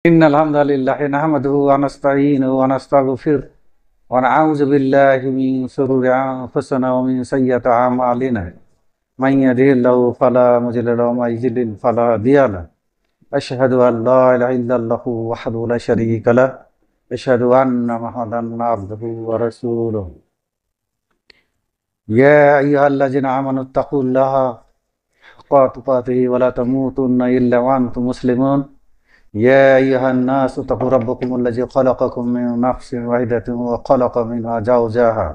إن الحمد لله نحمده ونستعينه ونستغفره ونعوذ بالله من شرور أنفسنا ومن سيئات أعمالنا من يهده الله فلا مضل له ومن يضلل فلا هادي له أشهد أن لا إله إلا الله وحده لا شريك له أشهد أن محمدا عبده ورسوله يا أيها الذين آمنوا اتقوا الله حق تقاته ولا تموتن إلا وأنتم مسلمون يا أيها الناس اتقوا ربكم الذي خلقكم من نفس واحدة وخلق منها زوجها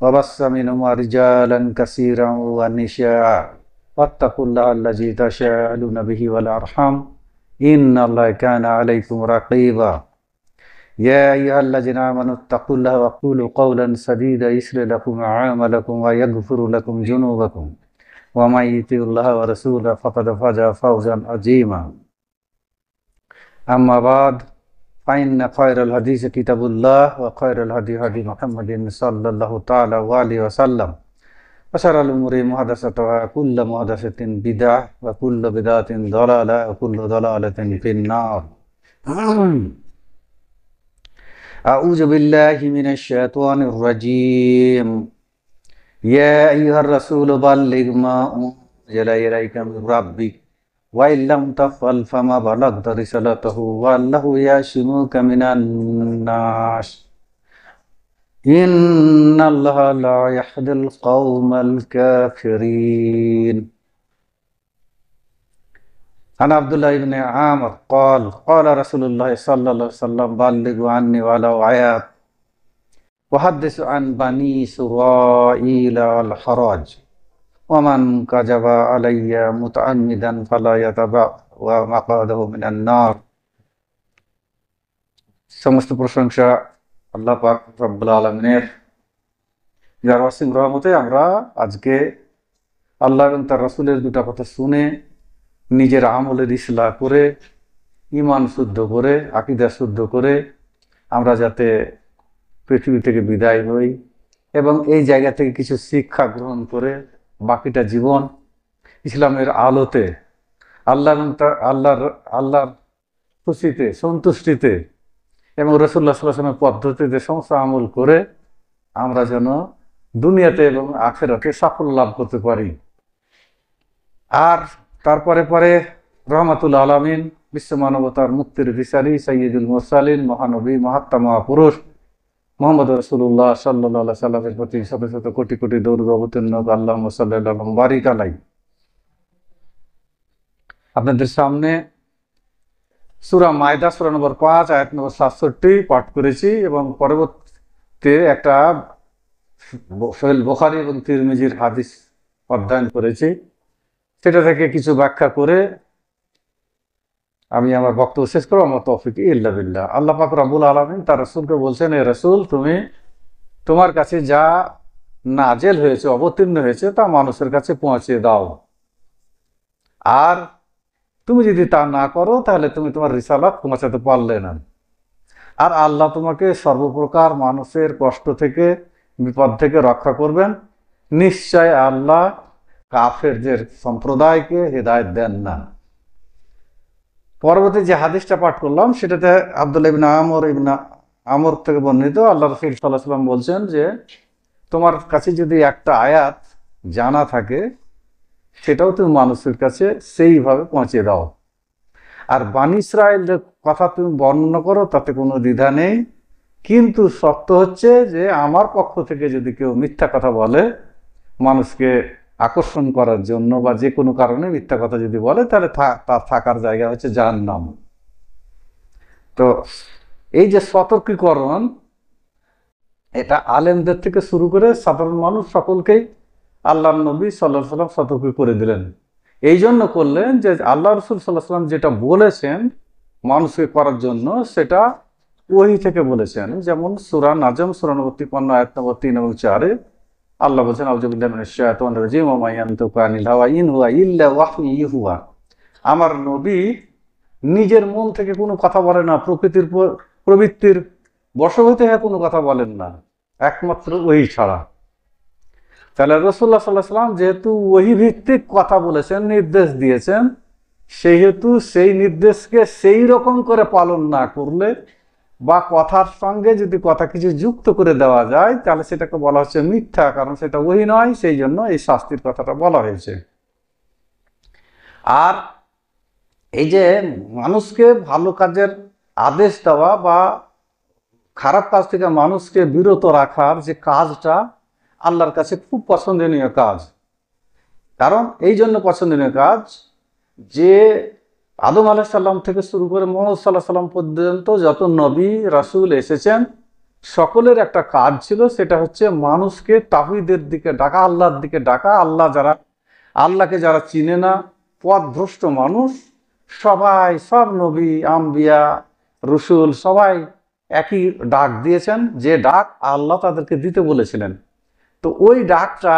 وبث منهما رجالا كثيرا ونساء واتقوا الله الذي تساءلون به والأرحام إن الله كان عليكم رقيبا يا أيها الذين آمنوا اتقوا الله وقولوا قولا سديدا يصلح لكم أعمالكم ويغفر لكم ذنوبكم ومن يطع الله ورسوله فقد فاز فوزا عظيما أما بعد فإن خير الحديث كتاب الله وخير الهدي هدي محمد صلى الله تعالى عليه وسلم وشر الأمور محدثاتها كل محدثة بدعة وكل بدعة ضلالة وكل ضلالة في النار أعوذ بالله من الشيطان الرجيم يا أيها الرسول بلغ ما أنزل إليك من ربك وإن لم تفعل فما بلغت رسالته والله يعصمك من الناس إن الله لا يهدي القوم الكافرين عن عبد الله بن عامر قال رسول الله صلى الله عليه وسلم بلغوا عني ولو آيات وحدث عن بني إسرائيل والحرج ومن كذب علي متعمدا فلا يتبوأ مقعده من النار। সমস্ত প্রশংসা আল্লাহ পাক রব্বুল আলামিনের, যার অসীম রহমতে আমরা আজকে আল্লাহ এবং তার রাসূলের দুটো কথা শুনে নিজের আমলের ইসলাহ করে ঈমান শুদ্ধ করে আকীদা শুদ্ধ করে আমরা যাতে পৃথিবী থেকে বিদায় হই এবং এই জায়গা থেকে কিছু শিক্ষা গ্রহণ করে বাকিটা জীবন ইসলামের আলোতে আল্লাহ এবং আল্লাহর খুশিতে সন্তুষ্টিতে এবং রাসূলুল্লাহ সাল্লাল্লাহু আলাইহি ওয়াসাল্লামের পদ্ধতিতে সমস্ত আমল করে আমরা যেন দুনিয়াতে এবং আখিরাতে সাফল্য লাভ করতে পারি। আর তারপরে রহমাতুল আলামিন, বিশ্ব মানবতার মুক্তির বিচারী সাইয়্যিদুল মুরসালিন, মহানবী মহাত্মা মহাপুরুষ মুহাম্মদ রাসূলুল্লাহ সাল্লাল্লাহু আলাইহি সাল্লামের প্রতি শত শত কোটি কোটি দরুদ অবতীর্ণ হোক। আল্লাহুম্মা সাল্লি আলা ওয়া বারিক আলাইহি। আপনাদের সামনে সূরা মায়দা সূরা নম্বর 5 আয়াত নম্বর 67 পাঠ করেছি এবং পরবর্তীতে একটা সহিহ বুখারী এবং তিরমিজির হাদিস অধ্যয়ন করেছি। সেটা থেকে কিছু ব্যাখ্যা করে আমি আমার বক্তব্য শেষ করব। আমার তৌফিক ইল্লা বিল্লাহ। আল্লাহ পাক রব্বুল আলামিন তার রাসূলকে বলছেন, হে রাসূল, তুমি তোমার কাছে যা নাজেল হয়েছে, অবতীর্ণ হয়েছে, তা মানুষের কাছে পৌঁছে দাও। আর তুমি যদি তা না করো তাহলে তুমি তোমার রিসালাত পৌঁছাতে পারলে না। আর আল্লাহ তোমাকে সর্বপ্রকার মানুষের কষ্ট থেকে, বিপদ থেকে রক্ষা করবেন। নিশ্চয় আল্লাহ কাফেরদের সম্প্রদায়কে হেদায়েত দেন না। পরবর্তী যে হাদিসটা পাঠ করলাম সেটাতে আব্দুল্লাহ ইবনে আমর থেকে বর্ণিত, আল্লাহ রাসূল সাল্লাল্লাহু আলাইহি ওয়াসাল্লাম বলছেন যে তোমার কাছে যদি একটা আয়াত জানা থাকে সেটাও তুমি মানুষের কাছে সেইভাবে পৌঁছে দাও। আর বনী ইসরাঈলের কথা তুমি বর্ণনা করো, তাতে কোনো দ্বিধা নেই, কিন্তু শর্ত হচ্ছে যে আমার পক্ষ থেকে যদি কেউ মিথ্যা কথা বলে মানুষকে আকর্ষণ করার জন্য বা যে কোনো কারণে মিথ্যা কথা যদি বলে তাহলে তার থাকার জায়গা হচ্ছে জাহান্নাম। তো এই যে সতর্কীকরণ, এটা আলেমদের থেকে শুরু করে সাধারণ মানুষ সকলকেই আল্লাহর নবী সাল্লাল্লাহু আলাইহি ওয়াসাল্লাম সতর্ক করে দিলেন। এই জন্য করলেন যে আল্লাহ রাসূল সাল্লাল্লাহু আলাইহি ওয়াসাল্লাম যেটা বলেছেন মানুষকে করার জন্য সেটা ওহী থেকে বলেছেন। যেমন সূরা নাজম সূরা নম্বর 53 আয়াত নম্বর 3 এবং 4 আল্লাহ বলছেন, আউযু বিল্লাহি মিনাশ শাইতানির রাজীম ওয়া মা ইয়ানতিকু আনিল হাওয়া ইন হুয়া ইল্লা ওয়াহয়ুন ইউহা। আমার নবী নিজের মন থেকে কোনো কথা বলে না, প্রবৃত্তির বশবর্তী হয়ে কোনো কথা বলেন না, একমাত্র ওহী ছাড়া। তাহলে রাসূলুল্লাহ সাল্লাল্লাহু আলাইহি ওয়াসাল্লাম যেহেতু ওহী ভিত্তিক কথা বলেছেন, নির্দেশ দিয়েছেন, সেহেতু সেই নির্দেশকে সেই রকম করে পালন না করলে বা কথার সঙ্গে যদি কথা কিছু যুক্ত করে দেওয়া যায় তাহলে সেটাকে বলা হচ্ছে মিথ্যা, কারণ সেটা ওহী নয়, সেই জন্য এই শাস্তির কথাটা বলা হয়েছে। আর এই যে মানুষকে ভালো কাজের আদেশ দেওয়া বা খারাপ কাজ থেকে মানুষকে বিরত রাখার যে কাজটা আল্লাহর কাছে খুব পছন্দনীয় কাজ। কারণ এই জন্য পছন্দনীয় কাজ যে আদম আলাইহিস সালাম থেকে শুরু করে মুহাম্মদ সাল্লাল্লাহু আলাইহি সাল্লাম পর্যন্ত যত নবী রাসূল এসেছেন সকলের একটা কাজ ছিল, সেটা হচ্ছে মানুষকে তাওহীদের দিকে ডাকা, আল্লাহর দিকে ডাকা। আল্লাহকে যারা চিনে না, পথভ্রষ্ট মানুষ, সব নবী আম্বিয়া রসুল সবাই একই ডাক দিয়েছেন, যে ডাক আল্লাহ তাদেরকে দিতে বলেছিলেন। তো ওই ডাকটা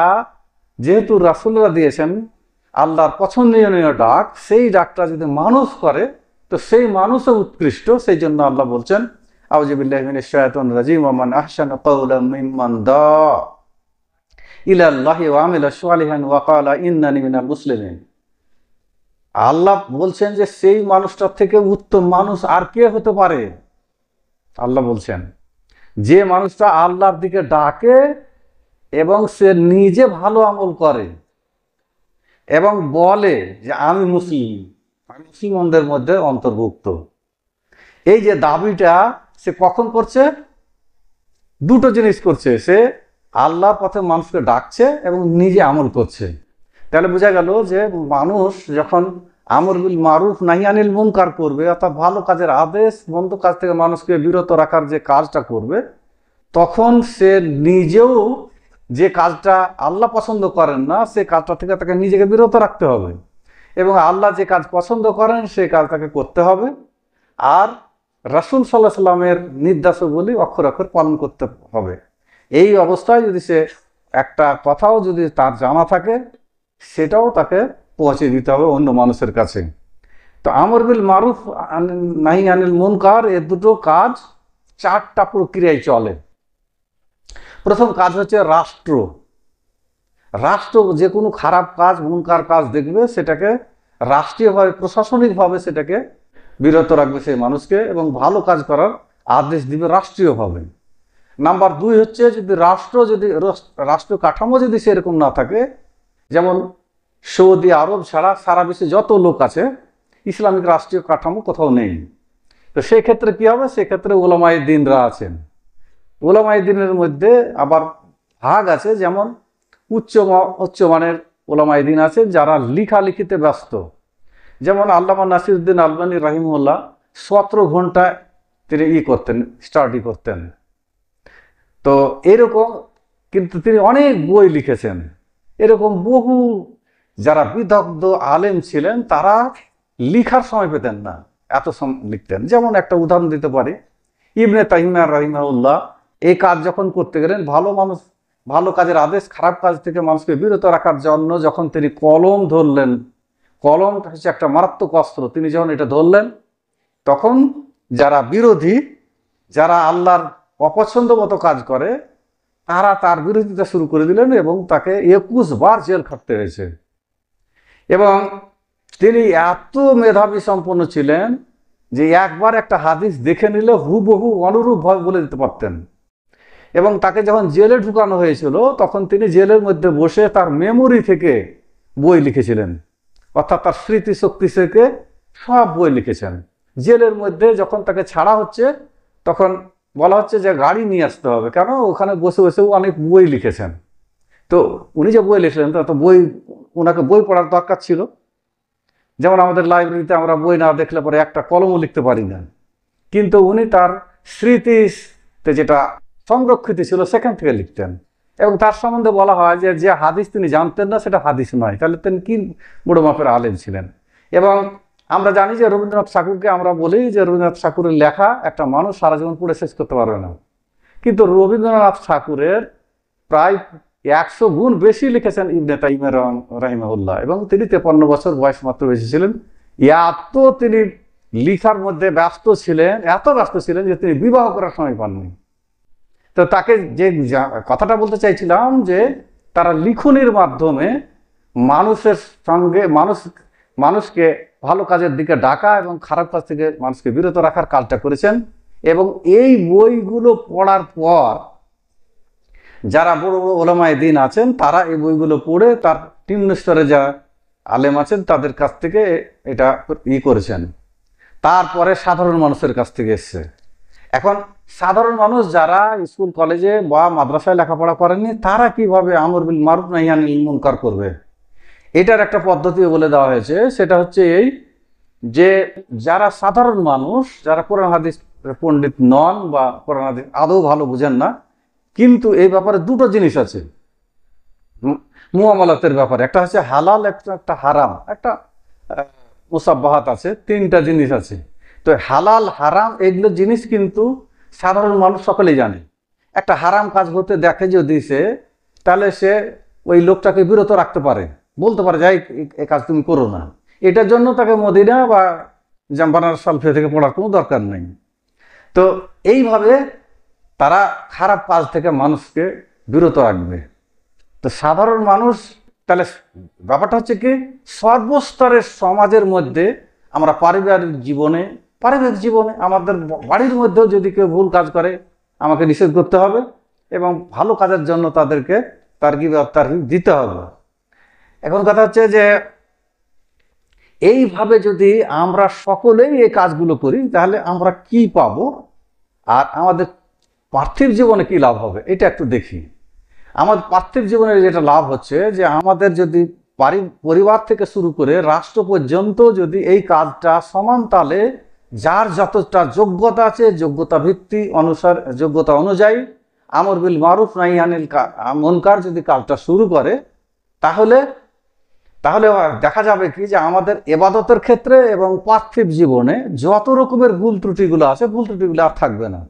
যেহেতু রাসূলরা দিয়েছেন, আল্লাহর পছন্দনীয় ডাক, সেই ডাকটা যদি মানুষ করে তো সেই মানুষও উৎকৃষ্ট। সেই জন্য আল্লাহ বলছেন আউযু বিল্লাহি মিনাশ শাইতানির রাজিম ওয়া মান আহসানু কাওলাম মিম্মান দা ইলাল্লাহি ওয়া আমিলা সালিহান ওয়া ক্বালা ইন্নানি মিনাল মুসলিমিন। আল্লাহ বলছেন যে সেই মানুষটার থেকে উত্তম মানুষ আর কে হতে পারে। আল্লাহ বলছেন যে মানুষটা আল্লাহর দিকে ডাকে এবং সে নিজে ভালো আমল করে এবং বলে যে আমি মুসলিমদের মধ্যে অন্তর্ভুক্ত। এই যে দাবিটা সে কখন করছে? দুটো জিনিস করছে, সে আল্লাহর পথে মানুষকে ডাকছে এবং নিজে আমল করছে। তাহলে বোঝা গেল যে মানুষ যখন আমর বিল মারুফ নাহি আনিল মুনকার করবে, অর্থাৎ ভালো কাজের আদেশ মন্দ কাজ থেকে মানুষকে বিরত রাখার যে কাজটা করবে, তখন সে নিজেও যে কাজটা আল্লাহ পছন্দ করেন না সে কাজটা থেকে তাকে নিজেকে বিরত রাখতে হবে, এবং আল্লাহ যে কাজ পছন্দ করেন সেই কাজ তাকে করতে হবে। আর রাসূল সাল্লাল্লাহু আলাইহি সাল্লামের নির্দেশাবলী অক্ষর অক্ষর পালন করতে হবে। এই অবস্থায় যদি সে একটা কথাও যদি তার জানা থাকে সেটাও তাকে পৌঁছে দিতে হবে অন্য মানুষের কাছে। তো আমর বিল মারুফ নাহি আনিল মুনকার, এ দুটো কাজ চারটা প্রক্রিয়ায় চলে। প্রথম কাজ হচ্ছে রাষ্ট্র যে কোনো খারাপ কাজ মুনকার কাজ দেখবে সেটাকে রাষ্ট্রীয়ভাবে প্রশাসনিকভাবে সেটাকে বিরত রাখবে সেই মানুষকে, এবং ভালো কাজ করার আদেশ দিবে রাষ্ট্রীয়ভাবে। নাম্বার 2 হচ্ছে যদি রাষ্ট্র কাঠামো যদি সেরকম না থাকে, যেমন সৌদি আরব ছাড়া সারা বিশ্বে যত লোক আছে ইসলামিক রাষ্ট্রীয় কাঠামো কোথাও নেই, তো সেই ক্ষেত্রে কি হবে? সেক্ষেত্রে উলামায়ে দ্বীনরা আছেন। উলামায়ে দ্বীনের মধ্যে আবার ভাগ আছে, যেমন উচ্চমানের উলামায়ে দ্বীন আছে যারা লিখালিখিতে ব্যস্ত, যেমন আল্লামা নাসিরউদ্দিন আলবানী রাহিমাহুল্লাহ 17 ঘন্টা তিনি স্টাডি করতেন। তো এরকম কিন্তু তিনি অনেক বই লিখেছেন। এরকম বহু যারা বিদগ্ধ আলেম ছিলেন তারা লিখার সময় পেতেন না, এত লিখতেন। যেমন একটা উদাহরণ দিতে পারি, ইবনে তাইমিয়া রাহিমাহুল্লাহ এই কাজ যখন করতে গেলেন, ভালো কাজের আদেশ খারাপ কাজ থেকে মানুষকে বিরত রাখার জন্য যখন তিনি কলম ধরলেন, কলমটা হচ্ছে একটা মারাত্মক অস্ত্র, তিনি যখন এটা ধরলেন তখন যারা বিরোধী, যারা আল্লাহর অপছন্দ মতো কাজ করে তারা তার বিরোধিতা শুরু করে দিলেন এবং তাকে 21 বার জেল খাটতে হয়েছে। এবং তিনি এত মেধাবী সম্পন্ন ছিলেন যে একবার একটা হাদিস দেখে নিলে হুবহু অনুরূপভাবে বলে দিতে পারতেন। এবং তাকে যখন জেলে ঢুকানো হয়েছিল তখন তিনি জেলের মধ্যে বসে তার মেমোরি থেকে বই লিখেছিলেন, অর্থাৎ তার স্মৃতিশক্তি থেকে সব বই লিখেছেন। জেলের মধ্যে যখন তাকে ছাড়া হচ্ছে তখন বলা হচ্ছে যে গাড়ি নিয়ে আসতে হবে, কেন ওখানে বসে বসেও অনেক বই লিখেছেন। তো উনি যে বই লিখলেন তো ওনাকে বই পড়ার দরকার ছিল। যেমন আমাদের লাইব্রেরিতে আমরা বই না দেখলে পরে একটা কলমও লিখতে পারি না, কিন্তু উনি তার স্মৃতিতে যেটা সংরক্ষিত ছিল সেখান থেকে লিখতেন। এবং তার সম্বন্ধে বলা হয় যে হাদিস তিনি জানতেন না সেটা হাদিস নয়, তাহলে তিনি কি বড় মাপের আলেম ছিলেন। এবং আমরা জানি যে রবীন্দ্রনাথ ঠাকুরকে আমরা বলি যে রবীন্দ্রনাথ ঠাকুরের লেখা একটা মানুষ সারা জীবন পড়ে শেষ করতে পারবে না, কিন্তু রবীন্দ্রনাথ ঠাকুরের প্রায় 100 গুণ বেশি লিখেছেন ইবনে তাইমিয়া রাহিমাহুল্লাহ, এবং তিনি 53 বছর বয়স মাত্র বেশি ছিলেন। এত তিনি লিখার মধ্যে ব্যস্ত ছিলেন, এত ব্যস্ত ছিলেন যে তিনি বিবাহ করার সময় পাননি। তো তাকে যে কথাটা বলতে চাইছিলাম যে তারা লিখনির মাধ্যমে মানুষের সঙ্গে মানুষকে ভালো কাজের দিকে ডাকা এবং খারাপ কাজ থেকে মানুষকে বিরত রাখার কাজটা করেছেন। এবং এই বইগুলো পড়ার পর যারা বড় বড় ওলামায়ে দ্বীন আছেন তারা এই বইগুলো পড়ে তার নিম্ন স্তরে যা আলেম আছেন তাদের কাছ থেকে এটা করেছেন। তারপরে সাধারণ মানুষের কাছ থেকে এসছে। এখন সাধারণ মানুষ যারা স্কুল কলেজে বা মাদ্রাসায় লেখাপড়া করেননি তারা কিভাবে আমর বিল মারুফ নাহি আনিল মুনকার করবে, এটার একটা পদ্ধতিও বলে দেওয়া হয়েছে। সেটা হচ্ছে এই যে যারা সাধারণ মানুষ, যারা কোরআন হাদিস পণ্ডিত নন বা কোরআন হাদিস আদৌ ভালো বুঝেন না, কিন্তু এই ব্যাপারে দুটো জিনিস আছে মুআমালাতের ব্যাপারে, একটা হচ্ছে হালাল, একটা হারাম, একটা মুসাব্বাহাত আছে, তিনটা জিনিস আছে। তো হালাল হারাম এগুলো জিনিস কিন্তু সাধারণ মানুষ সকলেই জানে। একটা হারাম কাজ হতে দেখে যদি সে, তাহলে সে ওই লোকটাকে বিরত রাখতে পারে, বলতে পারে যাই এই কাজ তুমি করো না। এটার জন্য তাকে মদিনা বা জামবানার সালফে থেকে পড়ার কোনো দরকার নেই। তো এইভাবে তারা খারাপ কাজ থেকে মানুষকে বিরত রাখবে। তো সাধারণ মানুষ, তাহলে ব্যাপারটা হচ্ছে কি, সর্বস্তরের সমাজের মধ্যে আমরা পারিবারিক জীবনে আমাদের বাড়ির মধ্যেও যদি কেউ ভুল কাজ করে আমাকে নিষেধ করতে হবে এবং ভালো কাজের জন্য তাদেরকে তারগিব দিতে হবে। এখন কথা হচ্ছে যে এইভাবে যদি আমরা সকলেই এই কাজগুলো করি তাহলে আমরা কি পাবো আর আমাদের পার্থিব জীবনে কি লাভ হবে এটা একটু দেখি। আমাদের পার্থিব জীবনের যেটা লাভ হচ্ছে যে আমাদের যদি পরিবার থেকে শুরু করে রাষ্ট্র পর্যন্ত যদি এই কাজটা সমান তালে যার যতটা যোগ্যতা আছে যোগ্যতা ভিত্তি অনুসার যোগ্যতা অনুযায়ী আমর বিল মারুফ নাহি আনিল মুনকার যদি কাজটা শুরু করে তাহলে দেখা যাবে কি যে আমাদের ইবাদতের ক্ষেত্রে এবং পার্থিব জীবনে যত রকমের ভুল ত্রুটিগুলো আছে ভুল ত্রুটিগুলো আর থাকবে না।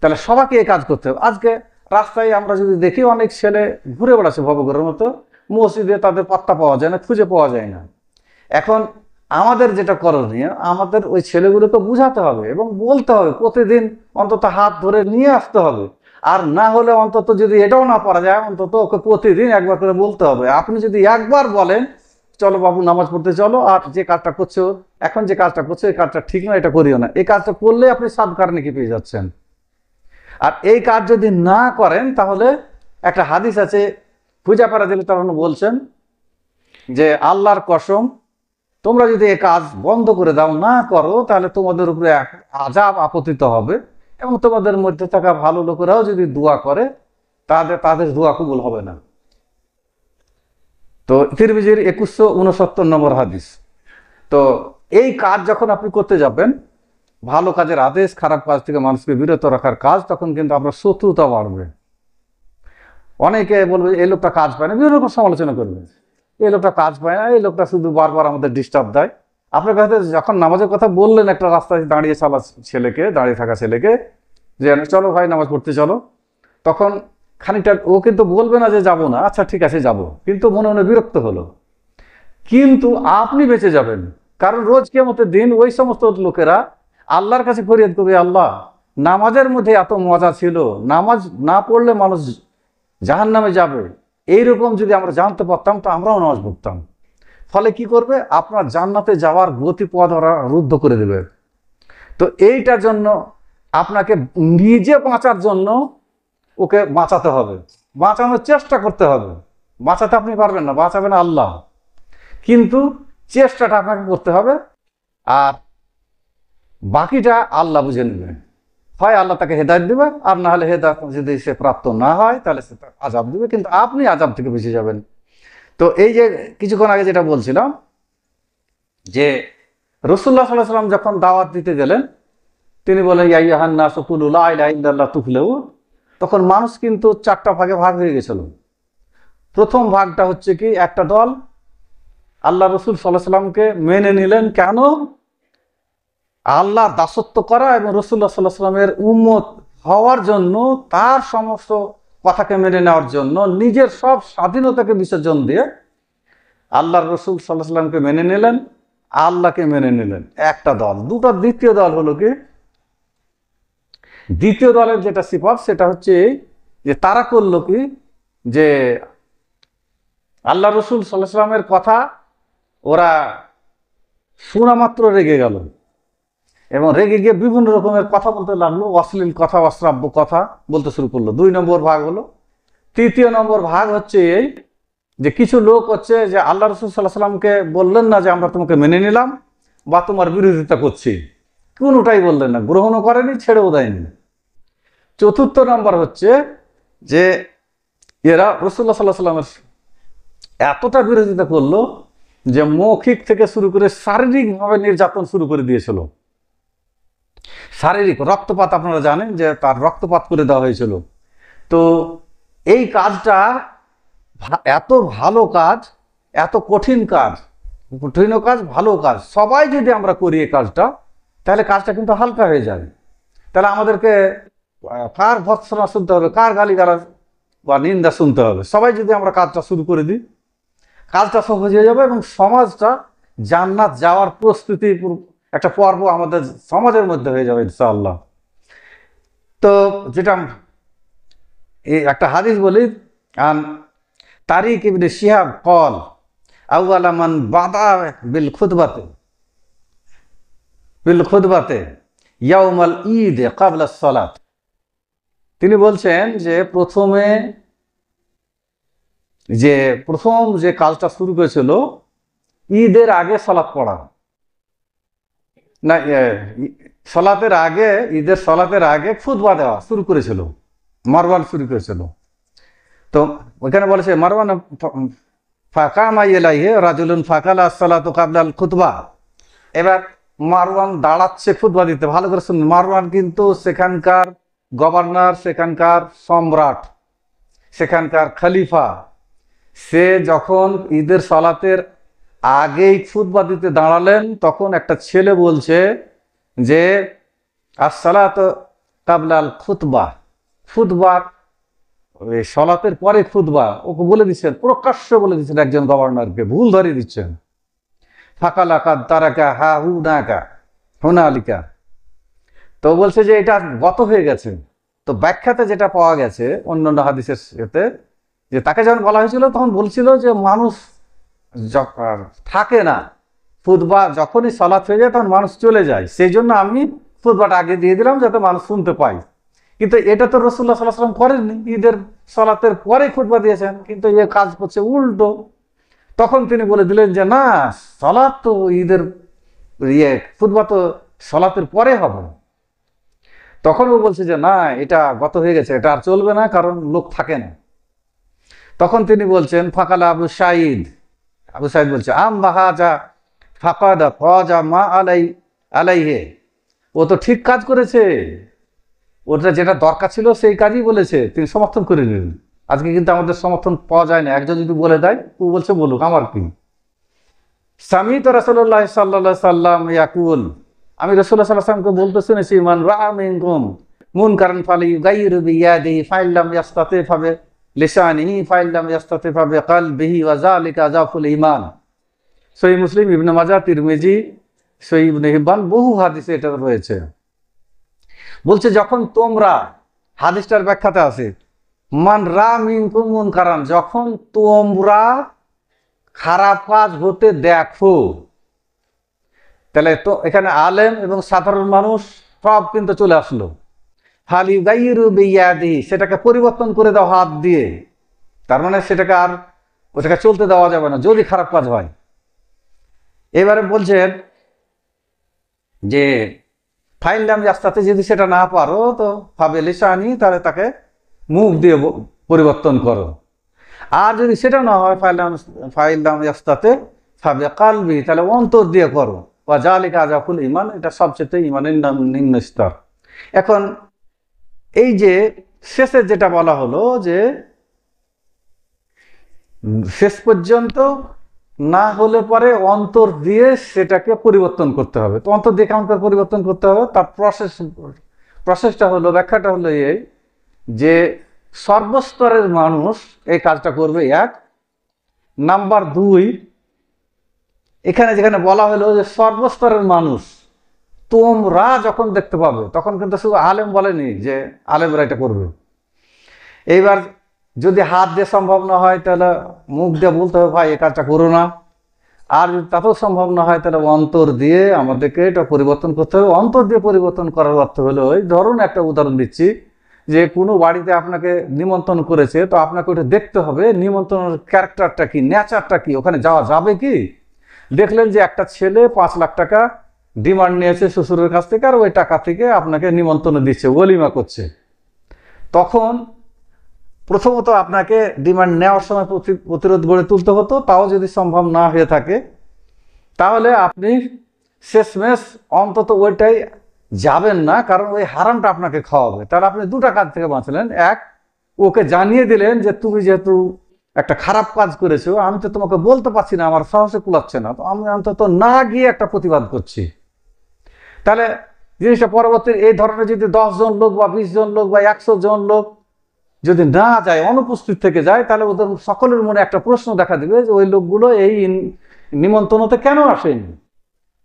তাহলে সবাইকে এই কাজ করতে হবে। আজকে রাস্তায় আমরা যদি দেখি অনেক ছেলে ঘুরে বেড়াচ্ছে ভবঘুরের মতো, মসজিদে তাদের পাত্তা পাওয়া যায় না, খুঁজে পাওয়া যায় না। এখন আমাদের যেটা করণীয়, আমাদের ওই ছেলেগুলোকে বুঝাতে হবে এবং বলতে হবে, প্রতিদিন অন্তত হাত ধরে নিয়ে আসতে হবে। আর না হলে অন্তত যদি এটাও না পারা যায় অন্তত ওকে প্রতিদিন একবার করে বলতে হবে। আপনি যদি একবার বলেন চলো বাবু নামাজ পড়তে চলো, আর যে কাজটা করছো এখন যে কাজটা করছো এই কাজটা ঠিক না, এটা করিও না, এই কাজটা করলে আপনি সাদকার নেকি পেয়ে যাচ্ছেন। আর এই কাজ যদি না করেন তাহলে একটা হাদিস আছে, ফুজাপাড়া দিলে তখন বলছেন যে আল্লাহর কসম তোমরা যদি এই কাজ বন্ধ করে দাও, না করো, তাহলে তোমাদের উপরে আযাব আপতিত হবে এবং তোমাদের মধ্যে থাকা ভালো লোকেরাও যদি দোয়া করে তাদের দোয়া কবুল হবে না। তো তিরমিজির 2169 নম্বর হাদিস। তো এই কাজ যখন আপনি করতে যাবেন, ভালো কাজের আদেশ, খারাপ কাজ থেকে মানুষকে বিরত রাখার কাজ, তখন কিন্তু আপনার শত্রুতা বাড়বে। অনেকে বলবে এই লোকটা কাজ পায় না, বিভিন্ন রকম সমালোচনা করবে, এই লোকটা কাজ পায় না, এই লোকটা শুধু বারবার আমাদের ডিস্টার্ব দেয়। আপনার কাছে যখন নামাজের কথা বললেন একটা রাস্তায় দাঁড়িয়ে থাকা ছেলেকে যে চলো ভাই নামাজ পড়তে চলো, তখন খানিকটা ও কিন্তু বলবে না যে যাবো না, আচ্ছা ঠিক আছে যাবো, কিন্তু মনে মনে বিরক্ত হলো। কিন্তু আপনি বেঁচে যাবেন, কারণ রোজ কিয়ামতের দিন ওই সমস্ত লোকেরা আল্লাহর কাছে ফরিয়াদ করবে, আল্লাহ নামাজের মধ্যে এত মজা ছিল, নামাজ না পড়লে মানুষ জাহান্নামে যাবে, এইরকম যদি আমরা জানতে পারতাম তো আমরাও নামাজ পড়তাম। ফলে কি করবে, আপনার জান্নাতে যাওয়ার গতিপথ ওরা রুদ্ধ করে দেবে। তো এইটার জন্য আপনাকে নিজে বাঁচার জন্য ওকে বাঁচাতে হবে, বাঁচানোর চেষ্টা করতে হবে। বাঁচাতে আপনি পারবেন না, বাঁচাবেন আল্লাহ, কিন্তু চেষ্টাটা আপনাকে করতে হবে। আর বাকিটা আল্লাহ বুঝে নেবে, হয় আল্লাহ তাকে হেদায়েত দিবে, আর না হলে হেদায়েত যদি সে প্রাপ্ত না হয় তাহলে সে আযাব দিবে, কিন্তু আপনি আযাব থেকে বেঁচে যাবেন। তো এই যে কিছুক্ষণ আগে যেটা বলছিলাম যে রাসূলুল্লাহ সাল্লাল্লাহু আলাইহি ওয়াসাল্লাম যখন দাওয়াত দিতে গেলেন, তিনি বলেন ইয়া আইয়ুহান নাসু কুলু লা ইলাহা ইল্লাল্লাহ তুফলিহু। তখন মানুষ কিন্তু চারটা ভাগে ভাগ হয়ে গেছিল। প্রথম ভাগটা হচ্ছে কি, একটা দল আল্লাহ রাসূল সাল্লাল্লাহু আলাইহি ওয়াসাল্লামকে মেনে নিলেন, কেন? আল্লাহর দাসত্ব করা এবং রাসূলুল্লাহ সাল্লাল্লাহু আলাইহি ওয়াসাল্লামের উম্মত হওয়ার জন্য, তার সমস্ত কথাকে মেনে নেওয়ার জন্য নিজের সব স্বাধীনতাকে বিসর্জন দিয়ে আল্লাহর রাসূল সাল্লাল্লাহু আলাইহি ওয়াসাল্লামকে মেনে নিলেন, আল্লাহকে মেনে নিলেন, একটা দল। দ্বিতীয় দল হলো কি, দ্বিতীয় দলের যেটা সিফাত সেটা হচ্ছে যে তারা করলো কি, যে আল্লাহ রাসূল সাল্লাল্লাহু আলাইহি ওয়াসাল্লামের কথা ওরা শোনা মাত্র রেগে গেল এবং রেগে গিয়ে বিভিন্ন রকমের কথা বলতে লাগলো, অশ্লীল কথা, অশ্রাব্য কথা বলতে শুরু করলো। 2 নম্বর ভাগ হলো। 3য় নম্বর ভাগ হচ্ছে এই যে কিছু লোক হচ্ছে যে আল্লাহ রাসূল সাল্লাল্লাহু আলাইহি সাল্লামকে বললেন না যে আমরা তোমাকে মেনে নিলাম বা তোমার বিরোধিতা করছি, কোনোটাই বললেন না, গ্রহণও করেনি, ছেড়েও দেয়নি। 4র্থ নম্বর হচ্ছে যে এরা রাসূলুল্লাহ সাল্লাল্লাহু আলাইহি সাল্লামের এতটা বিরোধিতা করলো যে মৌখিক থেকে শুরু করে শারীরিকভাবে নির্যাতন শুরু করে দিয়েছিল। শারীরিক রক্তপাত, আপনারা জানেন যে তার রক্তপাত করে দেওয়া হয়েছিল। তো এই কাজটা এত ভালো কাজ, এত কঠিন কাজ, কঠিনও কাজ, ভালো কাজ, সবাই যদি আমরা করি এই কাজটা, তাহলে কাজটা কিন্তু হালকা হয়ে যাবে। তাহলে আমাদেরকে কার ভৎসনা শুনতে হবে, কার গালিগালাজ বা নিন্দা শুনতে হবে? সবাই যদি আমরা কাজটা শুরু করে দিই, কাজটা সহজ হয়ে যাবে এবং সমাজটা জান্নাত যাওয়ার প্রস্তুতি একটা পর্ব আমাদের সমাজের মধ্যে হয়ে যাবে ইনশাআল্লাহ। তো যেটা একটা হাদিস বলি, আন তারিক ইবনে শিহাব কল আউয়ালা মান বাদা বিল খুতবাতে ইয়াউমাল ঈদ ক্বাবলা সালাত। তিনি বলছেন যে প্রথম যে কাজটা শুরু করেছিল ঈদের আগে সালাত পড়া, না সালাতের আগে, ঈদের সালাতের আগে খুতবা দেওয়া শুরু করেছিল, মারওয়ান শুরু করেছিল। তো ওইখানে বলেছে মারওয়ান ফাকামা ইলাইহি রাজুলুন ফাকালা আসসালাতু ক্বাবলাল খুতবা। এবার মারওয়ান দাঁড়াচ্ছে খুতবা দিতে। ভালো করে শুনুন, মারওয়ান কিন্তু সেখানকার গভর্নর, সেখানকার সম্রাট, সেখানকার খলিফা। সে যখন ঈদের সালাতের আগেই খুতবা দিতে দাঁড়ালেন, তখন একটা ছেলে বলছে যে আসসালাতু ক্বাবলাল খুতবা, খুতবার ওই সালাতের পরে খুতবা। ওকে বলে দিচ্ছেন, প্রকাশ্য বলে দিচ্ছেন একজন গভর্নরকে, ভুল ধরিয়ে দিচ্ছেন। ফাকালা কাদ তারাকা হা হুনাকা হুনালিকা। তো বলছে যে এটা গত হয়ে গেছে। তো ব্যাখ্যাতে যেটা পাওয়া গেছে অন্যান্য হাদিসের সাথে, যে তাকে যখন বলা হয়েছিল তখন বলছিল যে মানুষ থাকে না, খুতবা যখনই সালাত হয়ে যায় তখন মানুষ চলে যায়, সেই জন্য আমি খুতবাটা আগে দিয়ে দিলাম যাতে মানুষ শুনতে পায়। কিন্তু এটা তো রাসূলুল্লাহ সাল্লাল্লাহু আলাইহি ওয়াসাল্লাম করেননি, ঈদের সালাতের পরে খুতবা দিয়েছেন, কিন্তু এ কাজ করছে উল্টো। তখন তিনি বলে দিলেন যে না, সালাত তো ঈদের খুতবা তো সালাতের পরে হবে। তখন ও বলছে যে না, এটা গত হয়ে গেছে, এটা আর চলবে না, কারণ লোক থাকে না। তখন তিনি বলছেন ফাকালা আবু সাঈদ বলছে আম বাহাজা ফাকাদা ফাজা মা আলাইহে। ও তো ঠিক কাজ করেছে, ওটা যেটা দরকার ছিল সেই কাজই বলেছে, তিনি সমর্থন করে নিলেন। আজকে কিন্তু আমাদের সমর্থন পাওয়া যায় না, একজন যদি বলে দেয় ও বলছে বলুক, আমার কি। সামিত রাসূলুল্লাহ সাল্লাল্লাহু আলাইহি সাল্লাম ইয়াকুল, আমি রাসূলুল্লাহ সাল্লাল্লাহু আলাইহি ওয়াসাল্লামকে বলতে শুনেছি, মান রাআ মিনকুম মুনকারান ফালিয়ুগাইয়িরু বিয়াদিহি ফাইল্লাম ইয়াস্তাতি ফাবি লিসানিহি ফাইল্লাম ইয়াস্তাতি ফাবি কলবিহি ওয়া যালিকা আযাফুল ঈমান। সহিহ মুসলিম, ইবনে মাজাহ, তিরমিজি, সহিহ ইবনে হিব্বান, বহু হাদিসে এটা রয়েছে। বলছে যখন তোমরা, হাদিসটার ব্যাখ্যাতে আছে মান রা মিনকুম মুনকারান, যখন তোমরা খারাপ কাজ হতে দেখো, তাহলে তো এখানে আলেম এবং সাধারণ মানুষ সব কিন্তু চলে আসলো। ফালিয়ুগাইয়িরু বিয়াদিহি, সেটাকে পরিবর্তন করে দাও হাত দিয়ে। তার মানে সেটাকে আর ওটাকে চলতে দেওয়া যাবে না যদি খারাপ কাজ হয়। এবারে বলছেন যে ফাইল্লাম ইয়াস্তাতি, যদি সেটা না পারো তো ফাবি লিসানি, তাহলে তাকে মুখ দিয়ে পরিবর্তন করো। আর যদি সেটা না হয় ফাইল্লাম ইয়াস্তাতি ফাবি কলবি, তাহলে অন্তর দিয়ে করো। ওয়া যালিকা আযাফুল ঈমান, এটা সবচেয়ে ঈমানের নিম্ন স্তর। এখন এই যে শেষে যেটা বলা হলো যে শেষ পর্যন্ত না হলে পরে অন্তর দিয়ে সেটাকে পরিবর্তন করতে হবে। তো অন্তর দিয়ে কেমন করে পরিবর্তন করতে হবে, তার প্রসেসটা হলো, ব্যাখ্যাটা হলো এই যে সর্বস্তরের মানুষ এই কাজটা করবে, 1 নাম্বার 2, এখানে যেখানে বলা হলো যে সর্বস্তরের মানুষ তোমরা যখন দেখতে পাবে, তখন কিন্তু শুধু আলেম বলেনি যে আলেমরা এটা করবে। এইবার যদি হাত দিয়ে সম্ভব না হয়, তাহলে মুখ দিয়ে বলতে হবে ভাই এই কাজটা করো না। আর যদি তাতেও সম্ভব না হয় তাহলে অন্তর দিয়ে আমাদেরকে এটা পরিবর্তন করতে হবে। অন্তর দিয়ে পরিবর্তন করার অর্থ হলো, ওই ধরুন একটা উদাহরণ দিচ্ছি, যে কোনো বাড়িতে আপনাকে নিমন্ত্রণ করেছে, তো আপনাকে ওটা দেখতে হবে নিমন্ত্রণের ক্যারেক্টারটা কি, নেচারটা কি, ওখানে যাওয়া যাবে কি। দেখলেন যে একটা ছেলে 5 লাখ টাকা ডিমান্ড নিয়েছে শ্বশুরের কাছ থেকে, আর ওই টাকা থেকে আপনাকে নিমন্ত্রণ দিচ্ছে, ওলিমা করছে। তখন প্রথমত আপনাকে ডিমান্ড নেওয়ার সময় প্রতিরোধ গড়ে তুলতে হতো। তাও যদি সম্ভব না হয়ে থাকে তাহলে আপনি শেষমেশ অন্তত ওইটাই যাবেন না, কারণ ওই হারামটা আপনাকে খাওয়াবে। তাহলে আপনি দুটা কাজ থেকে বাঁচলেন। এক, ওকে জানিয়ে দিলেন যে তুমি যেহেতু একটা খারাপ কাজ করেছো, আমি তো তোমাকে বলতে পারছি না, আমার সাহসে কুলাচ্ছে না, তো আমি অন্তত না গিয়ে একটা প্রতিবাদ করছি। তাহলে জিনিসটা পরবর্তী এই ধরনের যদি 10 জন লোক বা 20 জন লোক বা 100 জন লোক যদি না যায়, অনুপস্থিত থেকে যায়, তাহলে ওদের সকলের মনে একটা প্রশ্ন দেখা দিবে যে ওই লোকগুলো এই নিমন্ত্রণতে কেন আসেনি।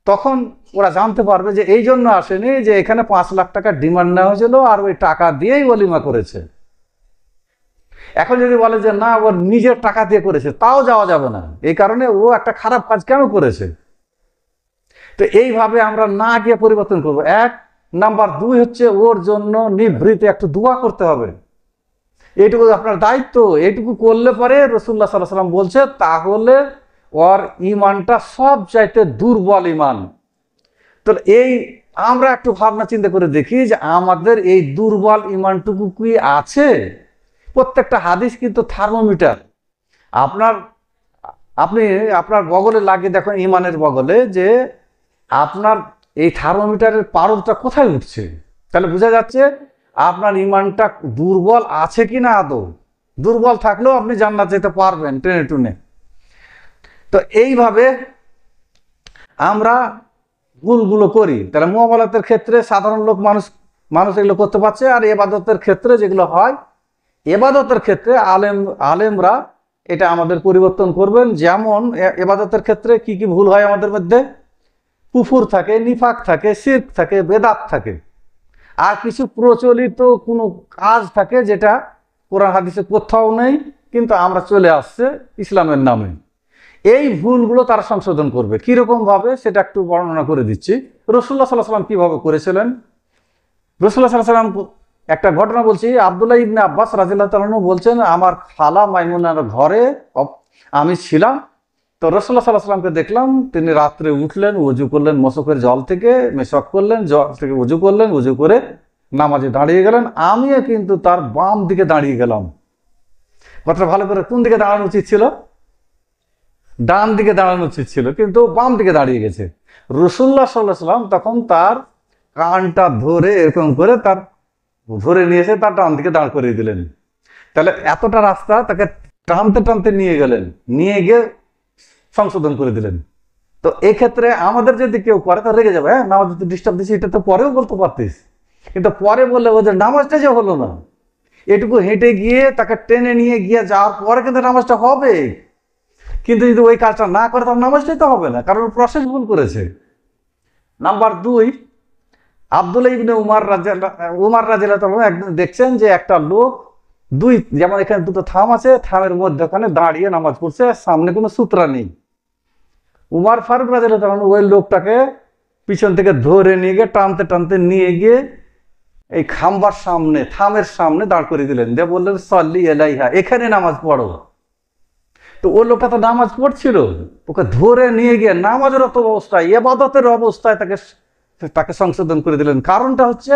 তখন ওরা জানতে পারবে যে এই জন্য আসেনি যে এখানে 5 লাখ টাকা ডিমান্ড নেওয়া হয়েছিল আর ওই টাকা দিয়েই ওলিমা করেছে। এখন যদি বলে যে না, ও নিজের টাকা দিয়ে করেছে, তাও যাওয়া যাবে না, এই কারণে ও একটা খারাপ কাজ কেন করেছে। তো এইভাবে আমরা না গিয়ে পরিবর্তন করব। 1 নাম্বার 2 হচ্ছে ওর জন্য নিভৃতে একটু দোয়া করতে হবে। এইটুকু আপনার দায়িত্ব। এইটুকু করলে পরে রাসূলুল্লাহ সাল্লাল্লাহু আলাইহি ওয়াসাল্লাম বলছে তাহলে ওর ইমানটা সব চাইতে দুর্বল ইমান। তো এই আমরা একটু ভাবনা চিন্তা করে দেখি যে আমাদের এই দুর্বল ইমানটুকু কি আছে। প্রত্যেকটা হাদিস কিন্তু থার্মোমিটার। আপনি আপনার বগলে লাগিয়ে দেখুন, ইমানের বগলে, যে আপনার এই থার্মোমিটারের পারদটা কোথায় উঠছে। তাহলে বোঝা যাচ্ছে আপনার ইমানটা দুর্বল আছে কি না আদৌ। দুর্বল থাকলেও আপনি জান্নাত যেতে পারবেন টেনে টুনে। তো এইভাবে আমরা ভুলগুলো করি। তাহলে মুআমালাতের ক্ষেত্রে সাধারণ লোক মানুষ এগুলো করতে পারছে। আর ইবাদতের ক্ষেত্রে যেগুলো হয়, ইবাদতের ক্ষেত্রে আলেমরা এটা আমাদের পরিবর্তন করবেন। যেমন ইবাদতের ক্ষেত্রে কি কি ভুল হয় আমাদের মধ্যে, কুফুর থাকে, নিফাক থাকে, শিরক থাকে, বেদাত থাকে, আর কিছু প্রচলিত কোনো কাজ থাকে যেটা কোরআন হাদিসে কোথাও নেই, কিন্তু আমরা চলে আসছে ইসলামের নামে। এই ভুলগুলো তারা সংশোধন করবে। কিরকম ভাবে সেটা একটু বর্ণনা করে দিচ্ছি। রাসূলুল্লাহ সাল্লাল্লাহু আলাইহি ওয়াসাল্লাম কিভাবে করেছিলেন। রাসূলুল্লাহ সাল্লাল্লাহু আলাইহি ওয়াসাল্লাম একটা ঘটনা বলছি। আব্দুল্লাহ ইবনে আব্বাস রাদিয়াল্লাহু তাআলা আনহু বলছেন, আমার খালা মাইমুনার ঘরে আমি ছিলাম। তো রাসূলুল্লাহ সাল্লাল্লাহু আলাইহি ওয়াসাল্লামকে দেখলাম, তিনি রাত্রে উঠলেন, ওযু করলেন মশকের জল থেকে, মেশক করলেন, জল থেকে ওযু করলেন, ওযু করে নামাজে দাঁড়িয়ে গেলেন। আমিও কিন্তু তার বাম দিকে দাঁড়িয়ে গেলাম। কথাটা ভালো করে, কোন দিকে দাঁড়ানো উচিত ছিল? ডান দিকে দাঁড়ানো উচিত ছিল, কিন্তু বাম দিকে দাঁড়িয়ে গেছে। রাসূলুল্লাহ সাল্লাল্লাহু আলাইহি ওয়াসাল্লাম তখন তার কানটা ধরে এরকম করে তার ধরে নিয়ে এসে তার ডান দিকে দাঁড় করিয়ে দিলেন। তাহলে এতটা রাস্তা তাকে টানতে টানতে নিয়ে গেলেন, নিয়ে গিয়ে সংশোধন করে দিলেন। তো এক্ষেত্রে আমাদের যদি কেউ করে তো রেগে যাবে, হ্যাঁ নামাজ ডিস্টার্ব দিচ্ছি, এটা তো পরেও বলতে পারতিস। কিন্তু পরে বললে ওদের নামাজটা যে হলো না, এটুকু হেঁটে গিয়ে তাকে টেনে নিয়ে গিয়ে যাওয়ার পরে কিন্তু নামাজটা হবে। কিন্তু যদি ওই কাজটা না করে তার নামাজটাই তো হবে না, কারণ প্রসেস ভুল করেছে। নাম্বার 2, আব্দুল্লাহ ইবনে উমর রাদিয়াল্লাহু তাআলা একদিন দেখছেন যে একটা লোক যেমন এখানে দুটো থাম আছে, থামের মধ্যখানে দাঁড়িয়ে নামাজ পড়ছে, সামনে কোনো সূত্রা নেই। উমর ফারুক রাদিয়াল্লাহু তাআলা ওই লোকটাকে পিছন থেকে ধরে নিয়ে গিয়ে টানতে টানতে নিয়ে গিয়ে এই খাম্বার সামনে, থামের সামনে দাঁড় করে দিলেন, দিয়ে বললেন সল্লি আলাইহা, এখানে নামাজ পড়ো। তো ওই লোকটা তো নামাজ পড়ছিল, ওকে ধরে নিয়ে গিয়ে নামাজের অবস্থায়, ইবাদতের অবস্থায় তাকে সংশোধন করে দিলেন। কারণটা হচ্ছে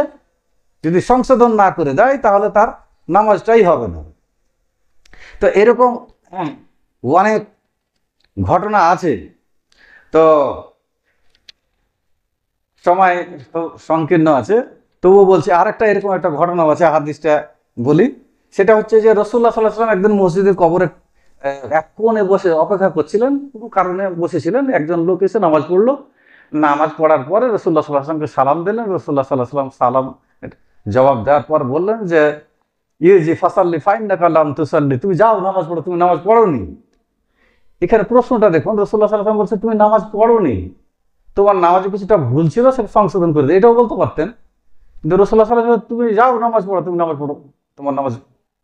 যদি সংশোধন না করে দেয় তাহলে তার নামাজটাই হবে না। তো এরকম অনেক ঘটনা আছে। তো সময় সংকীর্ণ আছে, তবুও বলছি আরেকটা এরকম একটা ঘটনা আছে, হাদিসটা বলি। সেটা হচ্ছে যে রাসূলুল্লাহ সাল্লাল্লাহু আলাইহি ওয়াসাল্লাম একদিন মসজিদের কবরে এক কোণে বসে অপেক্ষা করছিলেন, কোনো কারণে বসেছিলেন। একজন লোক এসে নামাজ পড়লো। নামাজ পড়ার পরে রাসূলুল্লাহ সাল্লাল্লাহু আলাইহি ওয়াসাল্লামকে সালাম দিলেন। রাসূলুল্লাহ সাল্লাল্লাহু আলাইহি ওয়াসাল্লাম সালাম জবাব দেওয়ার পর বললেন যে ইজি ফাসাল্লি ফাইন্নাকা লাম তুসাল্লি, তুমি যাও নামাজ পড়ো, তুমি নামাজ পড়োনি। এখানে প্রশ্নটা দেখুন, রাসূলুল্লাহ সাল্লাল্লাহু আলাইহি ওয়াসাল্লাম বলছে তুমি নামাজ পড়োনি, তোমার নামাজে কিছুটা ভুল ছিল, সেটা সংশোধন করে দিই, এটাও বলতে পারতেন। কিন্তু রাসূলুল্লাহ সাল্লাল্লাহু আলাইহি ওয়াসাল্লাম তুমি যাও নামাজ পড়ো, তুমি নামাজ পড়ো,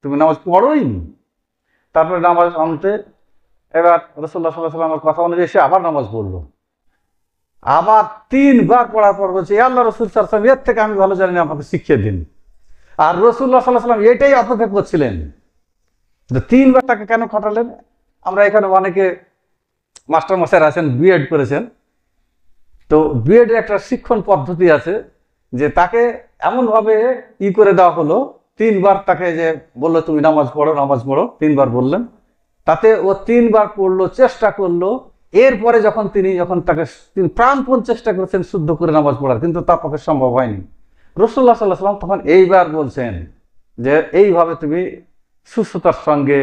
তুমি নামাজ পড়োই। তারপরে নামাজ আনতে এবার রাসূলুল্লাহ সাল্লাল্লাহু আলাইহি ওয়াসাল্লামের কথা অনুযায়ী সে আবার নামাজ পড়লো। আবার 3 বার পড়ার পর বলছে, আল্লাহ রসুল সাল্লাল্লাহু আলাইহি ওয়াসাল্লাম, এর থেকে আমি ভালো জানি না, আমাকে শিখিয়ে দিন। আর রাসূলুল্লাহ সাল্লাল্লাহু আলাইহি ওয়াসাল্লাম এটাই অপেক্ষা করছিলেন। 3 বার তাকে কেন খাটালেন? আমরা এখানে অনেকে মাস্টার মশাইরা আছেন, বিএড করেছেন। তো বিএডের একটা শিক্ষণ পদ্ধতি আছে যে তাকে এমনভাবে করে দেওয়া হলো, 3 বার তাকে যে বললো তুমি নামাজ পড়ো, নামাজ পড়ো, 3 বার বললেন। তাতে ও 3 বার পড়লো, চেষ্টা করলো। এরপরে যখন তিনি তাকে প্রাণপণ চেষ্টা করেছেন শুদ্ধ করে নামাজ পড়ার, কিন্তু তার পক্ষে সম্ভব হয়নি। রাসূলুল্লাহ সাল্লাল্লাহু আলাইহি ওয়াসাল্লাম তখন এইবার বলছেন যে এইভাবে তুমি সুস্থতার সঙ্গে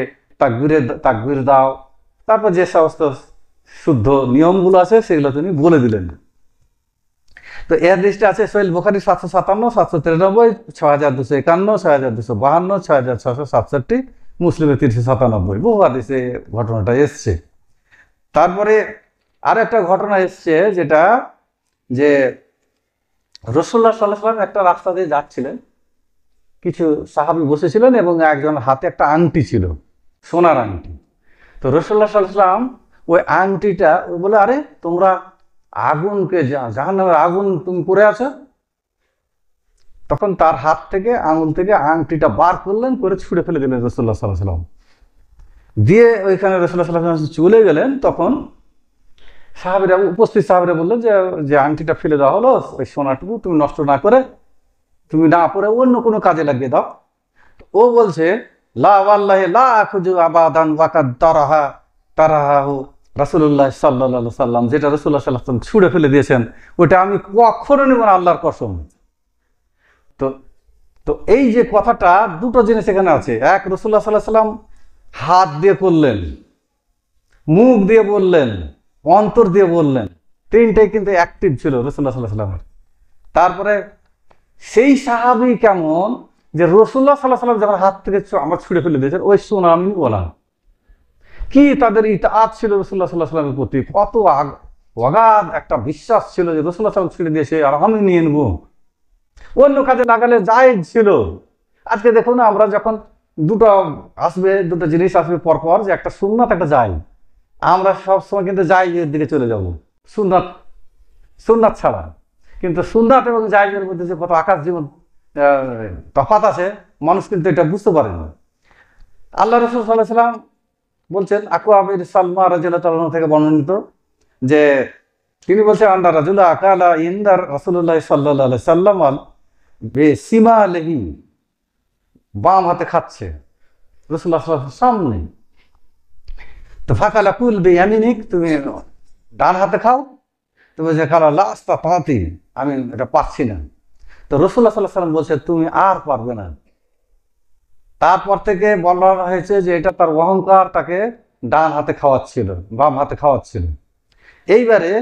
তাকবীর দাও, তারপর যে সমস্ত শুদ্ধ নিয়মগুলো আছে সেগুলো তিনি বলে দিলেন। তো এর দৃষ্টি আছে সহিহ বুখারী 757, 793, 6251, 6252, 6667, মুসলিমে 397, বহু হাদিসে ঘটনাটা এসছে। তারপরে আর একটা ঘটনা এসছে যেটা, যে রাসূলুল্লাহ সাল্লাল্লাহু আলাইহি ওয়াসাল্লাম একটা রাস্তা দিয়ে যাচ্ছিলেন, কিছু সাহাবী বসেছিলেন এবং একজন হাতে একটা আংটি ছিল, সোনার আংটি। তো রাসূলুল্লাহ সাল্লাল্লাহু আলাইহি ওয়াসাল্লাম ওই আংটিটা, ওই বলে, আরে তোমরা আগুনকে, জাহান্নামের আগুন তুমি পড়ে আছো। তখন তার হাত থেকে, আঙুল থেকে আংটিটা বার করলেন, করে ছুঁড়ে ফেলে দিলেন রাসূলুল্লাহ সাল্লাল্লাহু আলাইহি ওয়াসাল্লাম। দিয়ে ওইখানে রাসূলুল্লাহ সাল্লাল্লাহু আলাইহি ওয়াসাল্লাম চলে গেলেন। তখন উপস্থিত সাহাবীরা বললেন যে আংটিটা ফেলে দেওয়া হলো, ওই সোনাটুকু তুমি নষ্ট না করে, তুমি না পরে অন্য কোনো কাজে লাগিয়ে দাও। ও বলছে, লা ওয়াল্লাহি লা আখুযু আবাদান ওয়াকাদ তারাহু রাসূলুল্লাহ সাল্লাল্লাহু আলাইহি ওয়াসাল্লাম, যেটা রাসূলুল্লাহ সাল্লাল্লাহু আলাইহি ওয়াসাল্লাম ছুঁড়ে ফেলে দিয়েছেন, ওটা আমি কখনো নেব না, আল্লাহর কসম। তো তো এই যে কথাটা, দুটো জিনিস এখানে আছে। এক, রাসূলুল্লাহ সাল্লাল্লাহু আলাইহি ওয়াসাল্লাম হাত দিয়ে করলেন, মুখ দিয়ে বললেন, অন্তর দিয়ে বললেন, তিনটাই কিন্তু অ্যাক্টিভ ছিল রাসূলুল্লাহ সাল্লাল্লাহু আলাইহি ওয়াসাল্লামের। তারপরে সেই সাহাবী কেমন, যে রাসূলুল্লাহ সাল্লাল্লাহু আলাইহি ওয়াসাল্লাম যখন হাত থেকে আমার ছুঁড়ে ফেলে দিয়েছেন, ওই সোনা আমি বলা কি, তাদের ইতাআত ছিল রাসূলুল্লাহ সাল্লাল্লাহু আলাইহি ওয়াসাল্লামের প্রতি, কত অগাধ একটা বিশ্বাস ছিল যে রাসূলুল্লাহ সাল্লাল্লাহু আলাইহি ওয়াসাল্লাম ছেড়ে দিয়েছে আর আমি নিয়ে নেব, অন্য কাজে লাগালে জায়েজ ছিল। আজকে দেখুন না, আমরা যখন দুটো জিনিস আসবে পরপর, যে একটা সুন্নাত একটা জায়েজ, আমরা সবসময় কিন্তু জায়েজের দিকে চলে যাব, সুন্নাত ছাড়া। কিন্তু সুন্নাত এবং জায়েজের মধ্যে যে কত আকাশ জীবন তফাৎ আছে, মানুষ কিন্তু এটা বুঝতে পারে না। আল্লাহ রাসূল সাল্লাল্লাহু আলাইহি ওয়াসাল্লাম বলছেন, আকওয়া বিন সালমা রাদিয়াল্লাহু তাআলা থেকে বর্ণিত, যে তিনি বলছেন, আন্না রাজুলা আকালা ইনদার রাসূলুল্লাহ সাল্লাল্লাহু আলাইহি ওয়াসাল্লাম বিসিমালিহি, বাম হাতে খাচ্ছে রাসূলুল্লাহ সাল্লাল্লাহু আলাইহি ওয়াসাল্লাম সামনে। তো ফাকালা কুল বিয়ামিনিক, তুমি ডান হাতে খাও। তুমি যে কালা লা আস্তাতি, আমি এটা পাচ্ছি না। তো রাসূলুল্লাহ সাল্লাল্লাহু আলাইহি ওয়াসাল্লাম বলছে, তুমি আর পারবে না। তারপর থেকে বলা হয়েছে যে এটা তার অহংকার তাকে ডান হাতে খাওয়াচ্ছিল, বাম হাতে খাওয়াচ্ছিল। এইবারে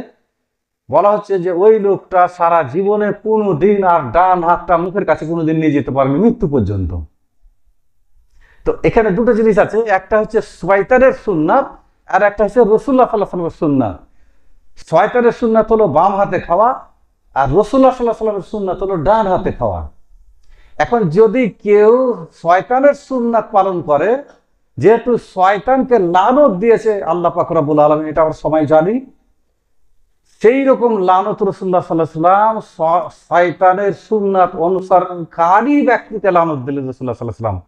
বলা হচ্ছে যে ওই লোকটা সারা জীবনে কোনোদিন আর ডান হাতটা মুখের কাছে কোনোদিন নিয়ে যেতে পারেনি, মৃত্যু পর্যন্ত। তো এখানে দুটো জিনিস আছে, একটা হচ্ছে শয়তানের সুন্নাত, আর একটা হচ্ছে রাসূলুল্লাহ সাল্লাল্লাহু আলাইহি ওয়াসাল্লামের সুন্নাত। শয়তানের সুন্নাত হলো বাম হাতে খাওয়া, আর রাসূলুল্লাহ সাল্লাল্লাহু আলাইহি ওয়াসাল্লামের সুন্নাত হলো ডান হাতে খাওয়া। এখন যদি কেউ শয়তানের সুন্নাত পালন করে, যেহেতু শয়তানকে লানত দিয়েছে আল্লাহ পাক রব্বুল আলামিন, এটা আমরা সবাই জানি, সেই রকম লানত রাসূলুল্লাহ সাল্লাল্লাহু আলাইহি ওয়াসাল্লাম শয়তানের সুন্নাত অনুসরণকারী ব্যক্তিকে লানত দিলেন রাসূলুল্লাহ সাল্লাল্লাহু আলাইহি ওয়াসাল্লাম।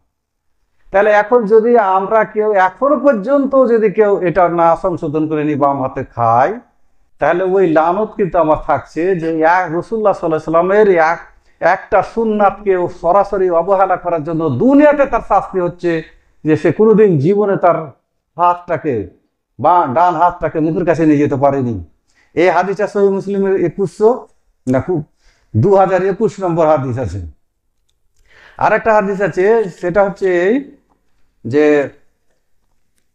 তাহলে এখন যদি আমরা কেউ এখনো পর্যন্ত যদি কেউ এটা না সংশোধন করে নি, বাম হাতে খায়, তাহলে ওই লানত কিন্তু আমার থাকছে যে রাসূলুল্লাহ সাল্লাল্লাহু আলাইহি ওয়াসাল্লামের একটা সুন্নাতকে সরাসরি অবহেলা করার জন্য দুনিয়াতে তার শাস্তি হচ্ছে যে সে কোনোদিন জীবনে তার হাতটাকে বা ডান হাতটাকে মুখের কাছে নিয়ে যেতে পারেনি। এই হাদিসটা সহিহ মুসলিমের 2021 নম্বর হাদিস আছে। আর একটা হাদিস আছে, সেটা হচ্ছে এই যে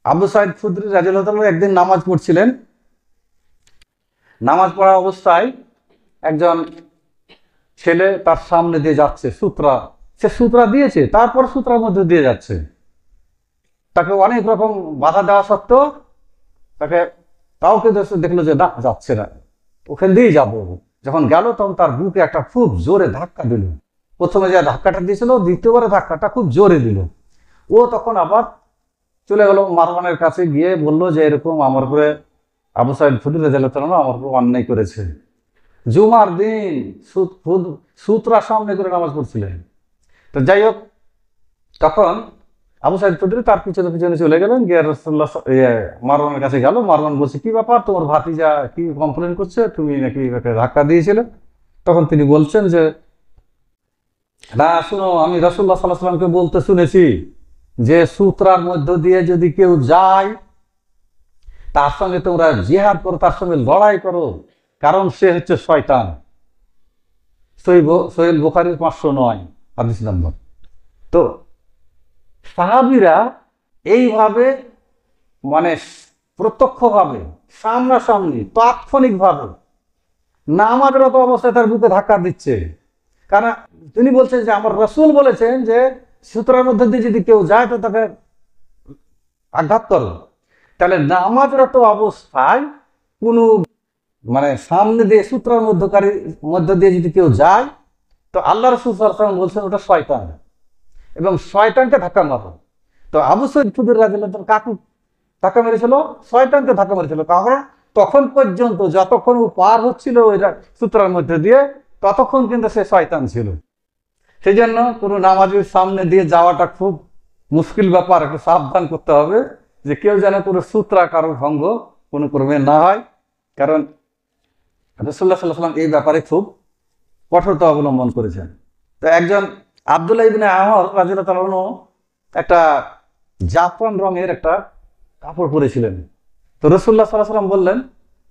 আবু সাঈদ খুদরি রাদিয়াল্লাহু তাআলা একদিন নামাজ পড়ছিলেন। নামাজ পড়া অবস্থায় একজন ছেলে তার সামনে দিয়ে যাচ্ছে, সে সূত্রা দিয়েছে, তারপর সূত্রার মধ্যে দিয়ে যাচ্ছে। তাকে অনেক রকম বাধা দেওয়া সত্ত্বেও তাকে কাউকে দেখলো যে না, যাচ্ছে না, ওখান দিয়েই যাবো। যখন গেল তখন তার বুকে একটা খুব জোরে ধাক্কা দিল। প্রথমে যে ধাক্কাটা দিয়েছিল, দ্বিতীয়বারে ধাক্কাটা খুব জোরে দিল। ও তখন আবার চলে গেল মারওয়ানের কাছে, গিয়ে বলল যে এরকম আমার উপরে আবু সাইদ খুদরি রাদিয়াল্লাহু তাআলা আমার উপর অন্যায় করেছে। জুমার দিন সূত্রা সামনে করে নামাজ পড়ছিলেন। তো যাই হোক, তখন আবু সাইদ খুদরি তার পিছনে পিছনে চলে গেলেন, গিয়ে রাসূলুল্লাহ মারওয়ানের কাছে গেল। মারওয়ান বলছে, কি ব্যাপার, তোমার ভাতিজা কি কমপ্লেন করছে, তুমি নাকি একে ধাক্কা দিয়েছিলে? তখন তিনি বলছেন যে, না শুনো, আমি রাসূলুল্লাহ সাল্লাল্লাহু আলাইহি ওয়াসাল্লামকে বলতে শুনেছি যে সূত্রার মধ্য দিয়ে যদি কেউ যায় তার সঙ্গে তোমরা জিহাদ করো, তার সঙ্গে লড়াই করো, কারণ সে হচ্ছে শয়তান। সহিহ বুখারীর 509 হাদিস নম্বর। তো সাহাবীরা এইভাবে মানে প্রত্যক্ষভাবে সামনাসামনি তাৎক্ষণিকভাবে নামাজরত অবস্থায় তার বুকে ধাক্কা দিচ্ছে। কারণ তিনি বলছেন যে আমার রাসূল বলেছেন যে সূত্রের মধ্যে দিয়ে যদি কেউ যায় তো তাকে আঘাত করো। তাহলে নামাজরত অবস্থায় কোনো মানে সামনে দিয়ে সূত্রের মধ্য দিয়ে যদি কেউ যায় তো আল্লাহ রাসূল সাল্লাল্লাহু আলাইহি ওয়াসাল্লাম বলছেন ওটা শয়তান, এবং শয়তানকে ধাক্কা মারো। তো আবু সাইদ খুদরি রাদিয়াল্লাহু তাআলা কাকে ধাক্কা মেরেছিল? শয়তানকে ধাক্কা মেরেছিল। কারণ তখন পর্যন্ত যতক্ষণ ও পার হচ্ছিল ওই সূত্রের মধ্যে দিয়ে, ততক্ষণ কিন্তু সে শয়তান ছিল। সেই জন্য কোনো নামাজের সামনে দিয়ে যাওয়াটা খুব মুশকিল ব্যাপার, একটু সাবধান করতে হবে যে কেউ যেন কোনো সূত্রা কারো ভঙ্গ কোনো ক্রমে না হয়। কারণ রাসূলুল্লাহ সাল্লাল্লাহু আলাইহি ওয়াসাল্লাম এই ব্যাপারে খুব কঠোরতা অবলম্বন করেছেন। তো একজন আব্দুল্লাহ ইবনে আমর রাদিয়াল্লাহু তাআলা আনহু একটা জাফরান রঙের একটা কাপড় পরেছিলেন। তো রাসূলুল্লাহ সাল্লাল্লাহু আলাইহি ওয়াসাল্লাম বললেন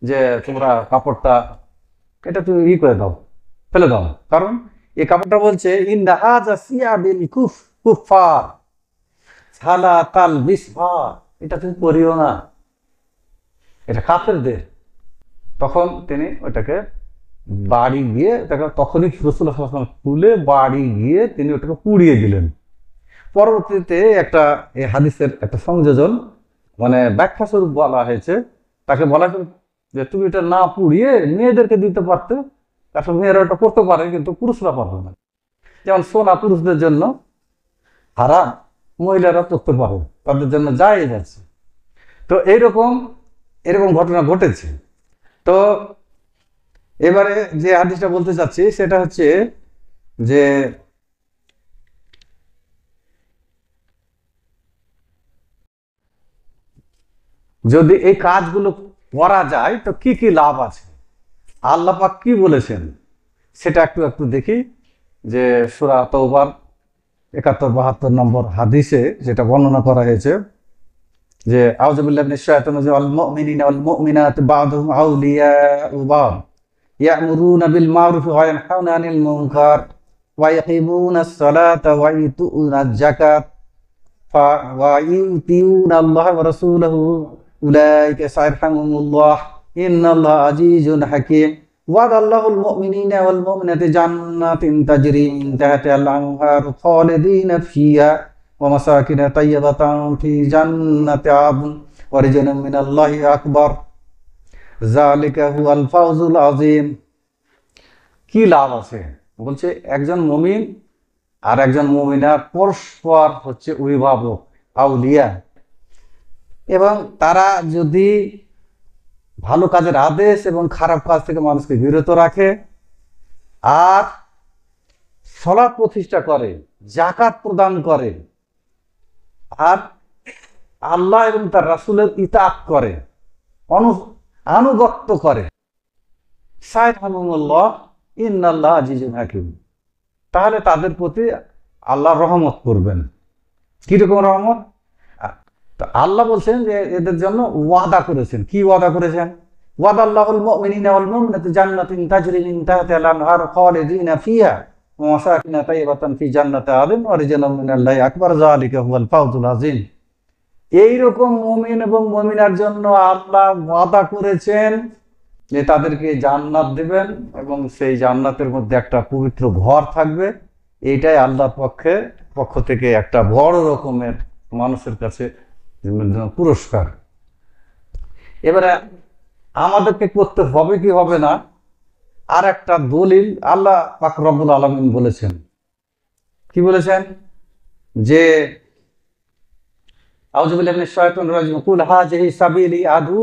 যে তোমরা কাপড়টা এটা তুমি করে দাও, ফেলে দাও, কারণ এই কাপড়টা বলছে ইন্না হাযা সিয়াবিল কুফফার সালা তালবিসহা, এটা তুমি পরিও না, এটা কাফেরদের। তখন তিনি ওটাকে বাড়ি গিয়ে তখনই রাসূলুল্লাহ সাল্লাল্লাহু আলাইহি ওয়াসাল্লাম খুলে বাড়ি গিয়ে তিনি ওটাকে পুড়িয়ে দিলেন। পরবর্তীতে একটা এই হাদিসের একটা সংযোজন মানে ব্যাখ্যা স্বরূপ বলা হয়েছে, তাকে বলা হয়েছে যে তুমি এটা না পুড়িয়ে মেয়েদেরকে দিতে পারতে, তারপর মেয়েরা ওটা করতে পারে কিন্তু পুরুষরা পারবে না। যেমন সোনা পুরুষদের জন্য হারাম, মহিলারা করতে পারে, তাদের জন্য জায়েজ আছে। তো এরকম ঘটনা ঘটেছে। তো এবারে যে হাদিসটা বলতে চাচ্ছি সেটা হচ্ছে যে যদি এই কাজগুলো করা যায় তো কি কি লাভ আছে, আল্লাহ পাক কি বলেছেন সেটা একটু একটু দেখি। যে সূরা তাওবার ৭১-৭২ নম্বর হাদিসে যেটা বর্ণনা করা হয়েছে যে আউযু বিল্লাহি মিনাশ শাইতানির রাজিম, আল মুমিনিনা ওয়াল মুমিনাতু বা'দুহুম আউলিয়াউ বা'দ ইয়া'মুরুনা বিল মা'রুফি ওয়া ইয়ানহাউনা আনিল মুনকার ওয়া ইয়াকিমুনাস সালাতা ওয়া ইউতুনাজ যাকাত ওয়া ইউতিউনা আল্লাহ ওয়া রাসূলাহু উলাইকা সায়রহামুহুল্লাহ ইন্নাল্লাহা আজিজুন হাকীম। ওয়াদাল্লাহুল মুমিনিনা ওয়াল মুমিনাতি জান্নাতিন তাজরি মিন তাহতিহাল আনহারু খালিদিনা ফিহা ওয়া মাসাকিন তাইয়্যিবাতান ফি জান্নাতি আদন ওয়া রিজওয়ানুম মিনাল্লাহি আকবার যালিকা হুয়াল ফাওজুল আযীম। কি লাভ আছে বলছে, একজন মুমিন আর একজন মুমিনার পরস্পর হচ্ছে অভিভাবক, আউলিয়া, এবং তারা যদি ভালো কাজের আদেশ এবং খারাপ কাজ থেকে মানুষকে বিরত রাখে আর সালাত প্রতিষ্ঠা করে, যাকাত প্রদান করে আর আল্লাহ এবং তার রাসূলের ইতাআত করে, আনুগত্য করে, সায়রহামুহুল্লাহ ইন্নাল্লাহা আজিজুন হাকীম, তাহলে তাদের প্রতি আল্লাহ রহমত করবেন। কিরকম রহমত? তো আল্লাহ বলছেন যে এদের জন্য ওয়াদা করেছেন। কি ওয়াদা করেছেন? ওয়াদাল্লাহুল মুমিনিনা ওয়াল মুমিনাতি জান্নাতিন তাজরি মিন তাহতিহাল আনহারু খালিদিনা ফিহা ওয়া মাসাকিন তাইয়্যিবাতান ফি জান্নাতি আদন ওয়া রিজওয়ানুম মিনাল্লাহি আকবার যালিকা হুয়াল ফাওজুল আযীম। এইরকম মুমিন এবং মুমিনার জন্য আল্লাহ ওয়াদা করেছেন যে তাদেরকে জান্নাত দেবেন এবং সেই জান্নাতের মধ্যে একটা পবিত্র ঘর থাকবে। এইটাই আল্লাহর পক্ষ থেকে একটা বড় রকমের মানুষের কাছে পুরস্কার। এবারে আমাদেরকে করতে হবে কি হবে না, আর একটা দলিল আল্লাহ পাক রব্বুল আলামিন বলেছেন। কি বলেছেন? যে আউযু বিল্লাহি মিনাশ শাইতানির রাজিম কুল হাযিহি সাবিলি আদউ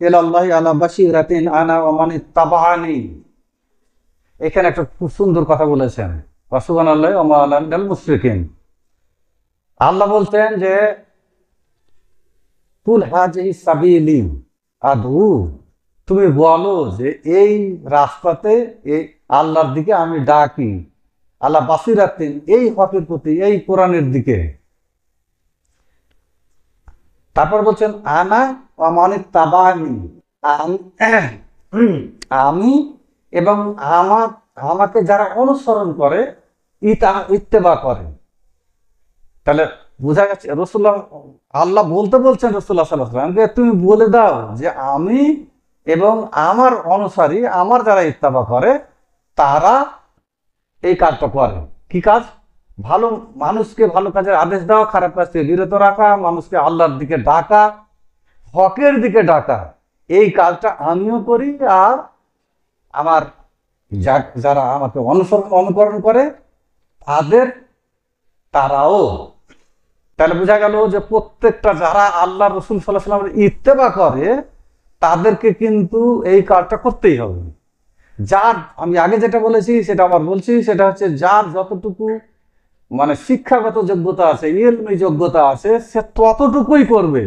ইলাল্লাহি আলা বাসীরাতিন আনা ওয়া মান ইত্তাবাআনি। এখানে একটা খুব সুন্দর কথা বলেছেন, ওয়া সুবহানাল্লাহি ওয়া মা আনা মিনাল মুশরিকিন। আল্লাহ বলতেন যে কুল হাযিহি সাবিলি আদউ, তুমি বলো যে এই রাস্তাতে এই আল্লাহর দিকে আমি ডাকি, আল্লাহ বাসিরাতিন, এই হকের প্রতি, এই কোরআনের দিকে। তারপর বলছেন আনা ওয়া মান ইত্তাবাআনি, আমি এবং আমাকে যারা অনুসরণ করে, ইত্তেবা করে। তাহলে বোঝা যাচ্ছে রাসূলুল্লাহ, আল্লাহ বলছেন রাসূলুল্লাহ সাল্লাল্লাহু আলাইহি ওয়াসাল্লামকে তুমি বলে দাও যে আমি এবং আমার অনুসারী, আমার যারা ইত্তেবা করে তারা এই কাজটা করে। কি কাজ? ভালো মানুষকে ভালো কাজের আদেশ দেওয়া, খারাপ কাজ থেকে বিরত রাখা, মানুষকে আল্লাহর দিকে ডাকা, হকের দিকে ডাকা। এই কাজটা আমিও করি, আর আমার যারা আমাকে অনুকরণ করে তারাও। তাহলে বোঝা গেল যে প্রত্যেকটা যারা আল্লাহ রাসূল সাল্লাল্লাহু আলাইহি ওয়াসাল্লামের ইত্তেবা করে তাদেরকে কিন্তু এই কাজটা করতেই হবে। যার, আমি আগে যেটা বলেছি সেটা আবার বলছি, সেটা হচ্ছে যার যতটুকু মানে শিক্ষাগত যোগ্যতা আছে, ইলমি যোগ্যতা আছে, সে ততটুকুই করবে,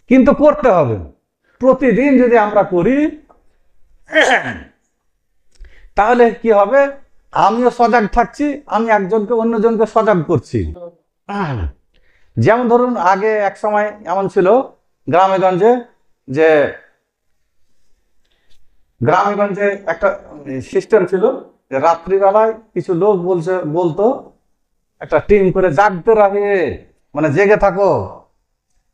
কিন্তু করতে হবে। প্রতিদিন যদি আমরা করি তাহলে কি হবে? আমিও সজাগ থাকছি, আমি অন্যজনকে সজাগ করছি। যেমন ধরুন আগে এক সময় এমন ছিল গ্রামেগঞ্জে, যে গ্রামেগঞ্জে একটা সিস্টেম ছিল যে রাত্রিবেলায় কিছু লোক বলতো একটা টিম করে জাগতে রাখে, মানে জেগে থাকো।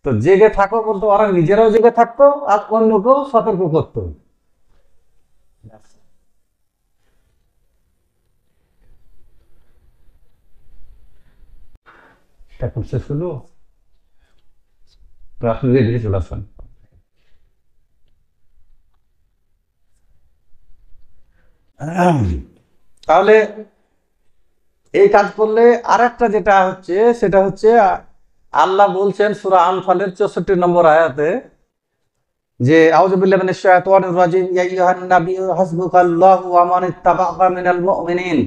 তো জেগে থাকো বলতো, ওরা নিজেরাও জেগে থাকতো আর অন্যকেও সতর্ক করতো। এখন শেষ হলো, তো আপনি রেডি চলে আসেন। তাহলে এই কাজ করলে আর একটা যেটা হচ্ছে, সেটা হচ্ছে আল্লাহ বলছেন সূরা আনফালের 64 নম্বর আয়াতে যে আউযু বিল্লাহি মিনাশ শাইতানির রাজিম ইয়া আইয়ুহান নাবিয়্যু হাসবুকাল্লাহু ওয়া মান ইত্তাবা'আকা মিনাল মুমিনিন।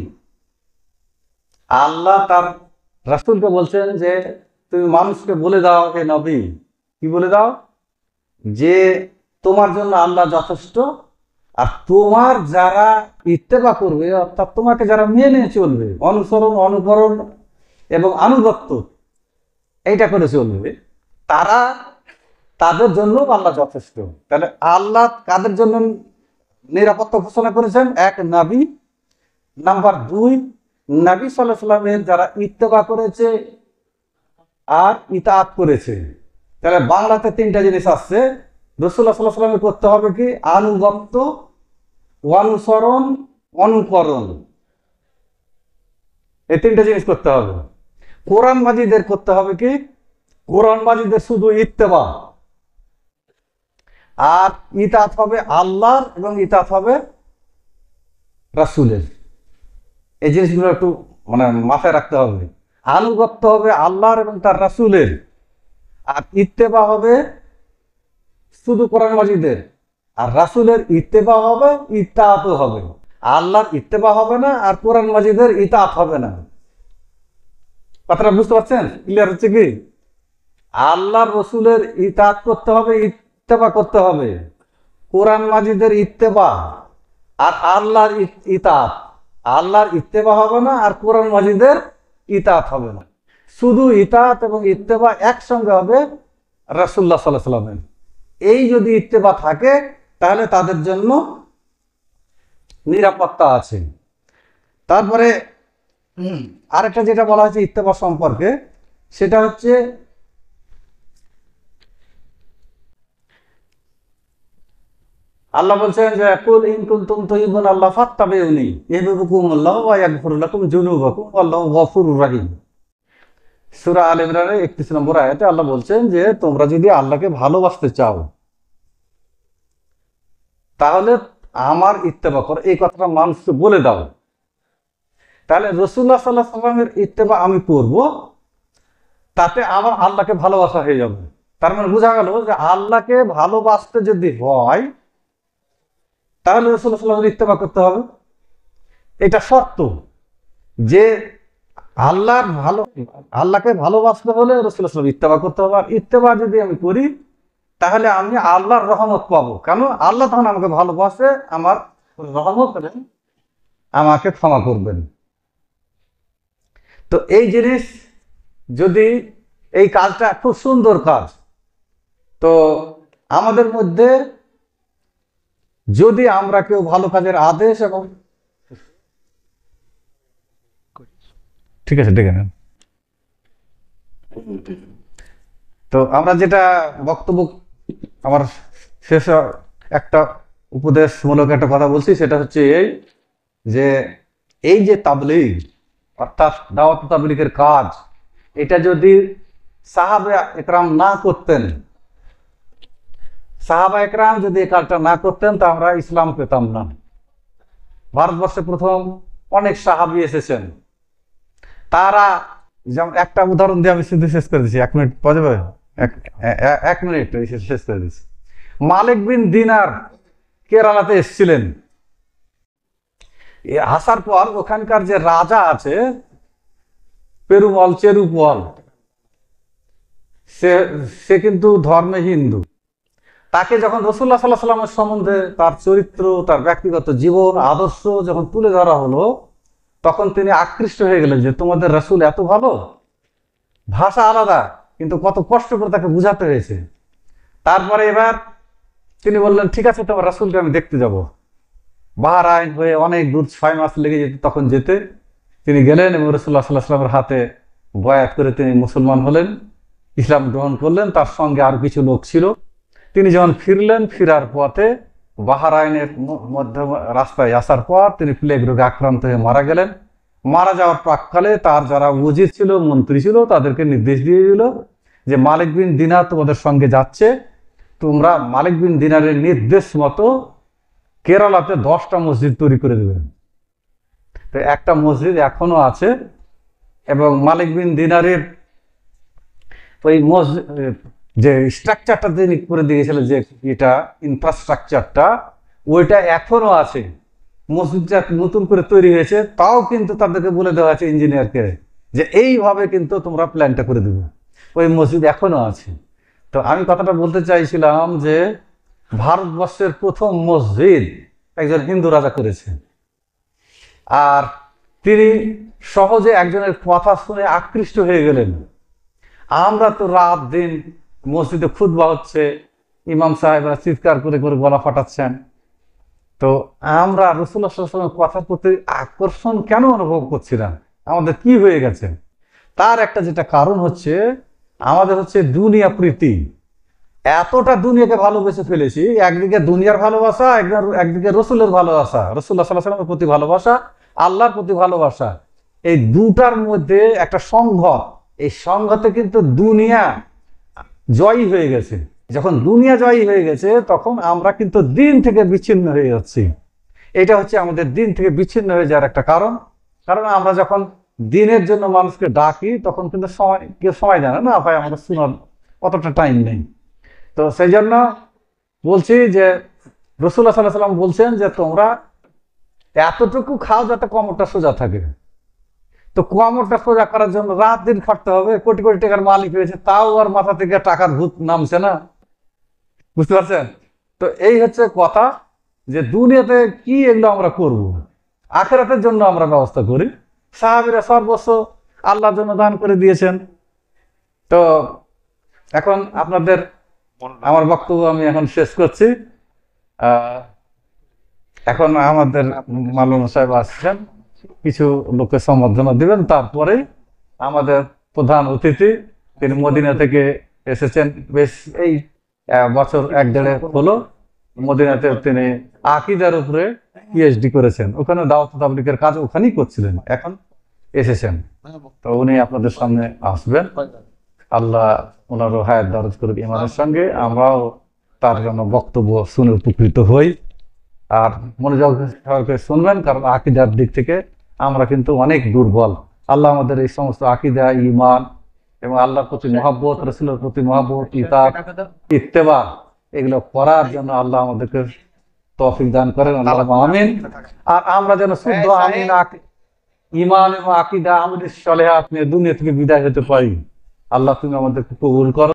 আল্লাহ তার রাসূলকে বলছেন যে তুমি মানুষকে বলে দাও, হে নবী, কি বলে দাও? যে তোমার জন্য আল্লাহ যথেষ্ট, আর তোমার যারা ইত্তেবা করবে, অর্থাৎ তোমাকে যারা মেনে চলবে, অনুকরণ এবং আনুগত্য এইটা করে চলবে, তাদের জন্য আল্লাহ যথেষ্ট। তাহলে আল্লাহ কাদের জন্য নিরাপত্তা ঘোষণা করেছেন? এক, নবী। নাম্বার 2, নবী সাল্লাল্লাহু আলাইহি ওয়াসাল্লামের যারা ইত্তেবা করেছে আর ইতাআত করেছে। তাহলে বাংলাতে 3টা জিনিস আসছে। রাসূলুল্লাহ সাল্লাল্লাহু আলাইহি ওয়াসাল্লামের করতে হবে কি? আনুগত্য, অনুসরণ, অনুকরণ। এই 3টা জিনিস করতে হবে। কোরআন মাজিদের করতে হবে কি? কোরআন মাজিদের শুধু ইত্তেবা, আর ইতাআত হবে আল্লাহর এবং ইতাআত হবে রাসূলের। এই জিনিসগুলো একটু মানে মাথায় রাখতে হবে। আনুগত্য হবে আল্লাহর এবং তার রাসূলের, আর ইত্তেবা হবে শুধু কোরআন মাজিদের, আর রাসূলের ইত্তেবা হবে, ইতাআতও হবে। আল্লাহর ইত্তেবা হবে না, আর কোরআন মাজিদের ইতাআত হবে না। কথাটা বুঝতে পারছেন? ক্লিয়ার হচ্ছে কি? আল্লাহর রাসূলের ইতাআত করতে হবে, ইত্তেবা করতে হবে। কোরআন মাজিদের ইত্তেবা আর আল্লাহর ইতাআত। আল্লাহর ইত্তেবা হবে না, আর কোরআন মাজিদের ইতাআত হবে না। শুধু ইতাআত এবং ইত্তেবা একসঙ্গে হবে রাসূলুল্লাহ সাল্লাল্লাহু আলাইহি ওয়াসাল্লামের। এই যদি ইত্তেবা থাকে তাহলে তাদের জন্য নিরাপত্তা আছে। তারপরে আরেকটা যেটা বলা হয়েছে ইত্তেবা সম্পর্কে, সেটা হচ্ছে আল্লাহ বলছেন যে কুল ইন কুনতুম তুহিব্বুনাল্লাহ ফাত্তাবিউনি ইউহিব্বুকুমুল্লাহু ওয়া ইয়াগফির লাকুম যুনুবাকুম ওয়াল্লাহু গফুরুর রহিম। সূরা আলে ইমরানের 31 নম্বর আয়াতে আল্লাহ বলছেন যে তোমরা যদি আল্লাহকে ভালোবাসতে চাও তাহলে আমার ইত্তেবা করো, এই কথাটা মানুষকে বলে দাও। তাহলে রাসূলুল্লাহ সাল্লাল্লাহু আলাইহি ওয়াসাল্লামের ইত্তেবা আমি করব, তাতে আমার আল্লাহকে ভালোবাসা হয়ে যাবে। তার মানে বোঝা গেল যে আল্লাহকে ভালোবাসতে যদি হয় তাহলে রাসূলুল্লাহ সাল্লাল্লাহু আলাইহি ওয়াসাল্লামের ইত্তেবা করতে হবে। এটা শর্ত যে আল্লাহকে ভালোবাসতে হলে রাসূলুল্লাহ সাল্লাল্লাহু আলাইহি ওয়াসাল্লাম ইত্তেবা করতে হবে। আর ইত্তেবা যদি আমি করি তাহলে আমি আল্লাহর রহমত পাবো, কেন আল্লাহ তখন আমাকে ভালোবাসে, আমার রহমত আমাকে ক্ষমা করবেন। তো এই জিনিস যদি, এই কাজটা খুব সুন্দর কাজ, তো আমাদের মধ্যে যদি আমরা কেউ ভালো কাজের আদেশ এবং ঠিক আছে ডেকে নেন। তো আমরা যেটা বক্তব্য, আমার শেষ একটা উপদেশমূলক একটা কথা বলছি, সেটা হচ্ছে এই যে তাবলীগ অর্থাৎ দাওয়াত তাবলীগের কাজ, এটা যদি সাহাবা একরাম না করতেন, সাহাবা একরাম যদি এই কাজটা না করতেন তা আমরা ইসলাম পেতাম না। ভারতবর্ষে প্রথম অনেক সাহাবী এসেছেন, তারা যেমন একটা উদাহরণ দিয়ে আমি শুধু শেষ করে দিচ্ছি, 1 মিনিট পাওয়া যাবে? 1 মিনিট শেষ করে দিচ্ছি। মালিক বিন দিনার কেরালাতে এসেছিলেন, আসার পর ওখানকার যে রাজা আছে চেরুপল, সে কিন্তু ধর্মে হিন্দু। তাকে যখন রাসূলুল্লাহ সাল্লাল্লাহু আলাইহি ওয়াসাল্লামের সম্বন্ধে, তার চরিত্র, তার ব্যক্তিগত জীবন আদর্শ যখন তুলে ধরা হলো, তখন তিনি আকৃষ্ট হয়ে গেলেন যে তোমাদের রাসূল এত ভালো, ভাষা আলাদা কিন্তু কত কষ্ট করে তাকে বুঝাতে হয়েছে। তারপরে এবার তিনি বললেন ঠিক আছে, তোমার রাসূলকে আমি দেখতে যাব। বাহরাইন হয়ে অনেক দূর, 6 মাস লেগে যেত তখন যেতে। তিনি গেলেন এবং রাসূলুল্লাহ সাল্লাল্লাহু আলাইহি ওয়াসাল্লামের হাতে বয়াত করে তিনি মুসলমান হলেন, ইসলাম গ্রহণ করলেন। তার সঙ্গে আর কিছু লোক ছিল। তিনি যখন ফিরলেন, ফিরার পথে বাহরাইনের মধ্য রাস্তায় আসার পর তিনি প্লেগ রোগে আক্রান্ত হয়ে মারা গেলেন। মারা যাওয়ার প্রাককালে তার যারা উজির ছিল, মন্ত্রী ছিল, তাদেরকে নির্দেশ দিয়ে দিল যে মালিক বিন দিনার তোমাদের সঙ্গে যাচ্ছে, তোমরা মালিক বিন দিনারের নির্দেশ মতো কেরালাতে 10টা মসজিদ তৈরি করে দেবেন। তো একটা মসজিদ এখনো আছে, এবং মালিক বিন দিনারের ওই মসজিদ যে স্ট্রাকচারটা তিনি করে দিয়েছিলেন, যে এটা ইনফ্রাস্ট্রাকচারটা, ওইটা এখনো আছে। মসজিদটা নতুন করে তৈরি হয়েছে, তাও কিন্তু তাদেরকে বলে দেওয়া আছে ইঞ্জিনিয়ারকে যে এইভাবে কিন্তু তোমরা প্ল্যানটা করে দেবে। ওই মসজিদ এখনো আছে। তো আমি কথাটা বলতে চাইছিলাম যে ভারতবর্ষের প্রথম মসজিদ একজন হিন্দু রাজা করেছেন, আর তিনি সহজে একজনের কথা শুনে আকৃষ্ট হয়ে গেলেন। আমরা তো রাত দিন মসজিদে খুতবা হচ্ছে, ইমাম সাহেবরা চিৎকার করে করে গলা ফাটাচ্ছেন, তো আমরা রাসূলুল্লাহ সাল্লাল্লাহু আলাইহি ওয়াসাল্লামের কথার প্রতি আকর্ষণ কেন অনুভব করছি না? আমাদের কি হয়ে গেছে? তার একটা যেটা কারণ হচ্ছে আমাদের হচ্ছে দুনিয়া প্রীতি। এতটা দুনিয়াকে ভালোবেসে ফেলেছি, একদিকে দুনিয়ার ভালোবাসা, একদিকে রসুলের ভালোবাসা, রাসূলুল্লাহ সাল্লাল্লাহু আলাইহি ওয়াসাল্লামের প্রতি ভালোবাসা, আল্লাহর প্রতি ভালোবাসা, এই দুটার মধ্যে একটা সংঘাত। এই সংঘাতে কিন্তু দুনিয়া জয়ী হয়ে গেছে। যখন দুনিয়া জয়ী হয়ে গেছে তখন আমরা কিন্তু দিন থেকে বিচ্ছিন্ন হয়ে যাচ্ছি। এটা হচ্ছে আমাদের দিন থেকে বিচ্ছিন্ন হয়ে যাওয়ার একটা কারণ। কারণ আমরা যখন দিনের জন্য মানুষকে ডাকি তখন কিন্তু কেউ সময় দেয় না, ভাই আমাদের শোনার অতটা টাইম নেই। তো সেই জন্য বলছি যে রাসূলুল্লাহ সাল্লাল্লাহু আলাইহি ওয়াসাল্লাম বলছেন যে তোমরা এতটুকু খাও যাতে কোমরটা সোজা থাকে। তো কোমরটা সোজা করার জন্য রাত দিন খাটতে হবে। কোটি কোটি টাকার মালিক হয়েছে, তাও আর মাথা থেকে টাকার ভূত নামছে না। বুঝতে পারছেন? তো এই হচ্ছে কথা, যে দুনিয়াতে কি এগুলো আমরা করব, আখিরাতের জন্য আমরা ব্যবস্থা করি। সাহাবীরা সর্বস্ব আল্লাহর জন্য দান করে দিয়েছেন। তো এখন আপনাদের আমার বক্তব্য আমি এখন শেষ করছি। এখন আমাদের মাওলানা সাহেব আসছেন, কিছু লোককে সম্বর্ধনা দিবেন। তারপরে আমাদের প্রধান অতিথি, তিনি মদিনা থেকে এসেছেন, বেশ এই বছর 1-1.5 হলো। মদিনাতে তিনি আকীদার উপরে পিএইচডি করেছেন, ওখানে দাওয়াত তাবলীগের কাজ ওখানেই করছিলেন, এখন এসেছেন। তো উনি আপনাদের সামনে আসবেন। আল্লাহ ওনারও হায়াত দারাজ করুক ইমানের সঙ্গে, আমরাও তার জন্য বক্তব্য শুনে উপকৃত হই। আর মনোযোগ সহকারে শুনবেন, কারণ আকীদার দিক থেকে আমরা কিন্তু অনেক দুর্বল। আল্লাহ আমাদের এই সমস্ত আকীদা, ঈমান এবং আল্লাহর প্রতি মহব্বত, রাসূলের প্রতি মহব্বত, কিতাব ইত্তেবা এগুলো করার জন্য আল্লাহ আমাদেরকে তৌফিক দান করেন, আল্লাহুম্মা আমিন। আর আমরা যেন শুদ্ধ আমিন ঈমান এবং আকীদা আমাদের সলিহাত নিয়ে দুনিয়া থেকে বিদায় হতে পারি। আল্লাহ তুমি আমাদেরকে কবুল করো।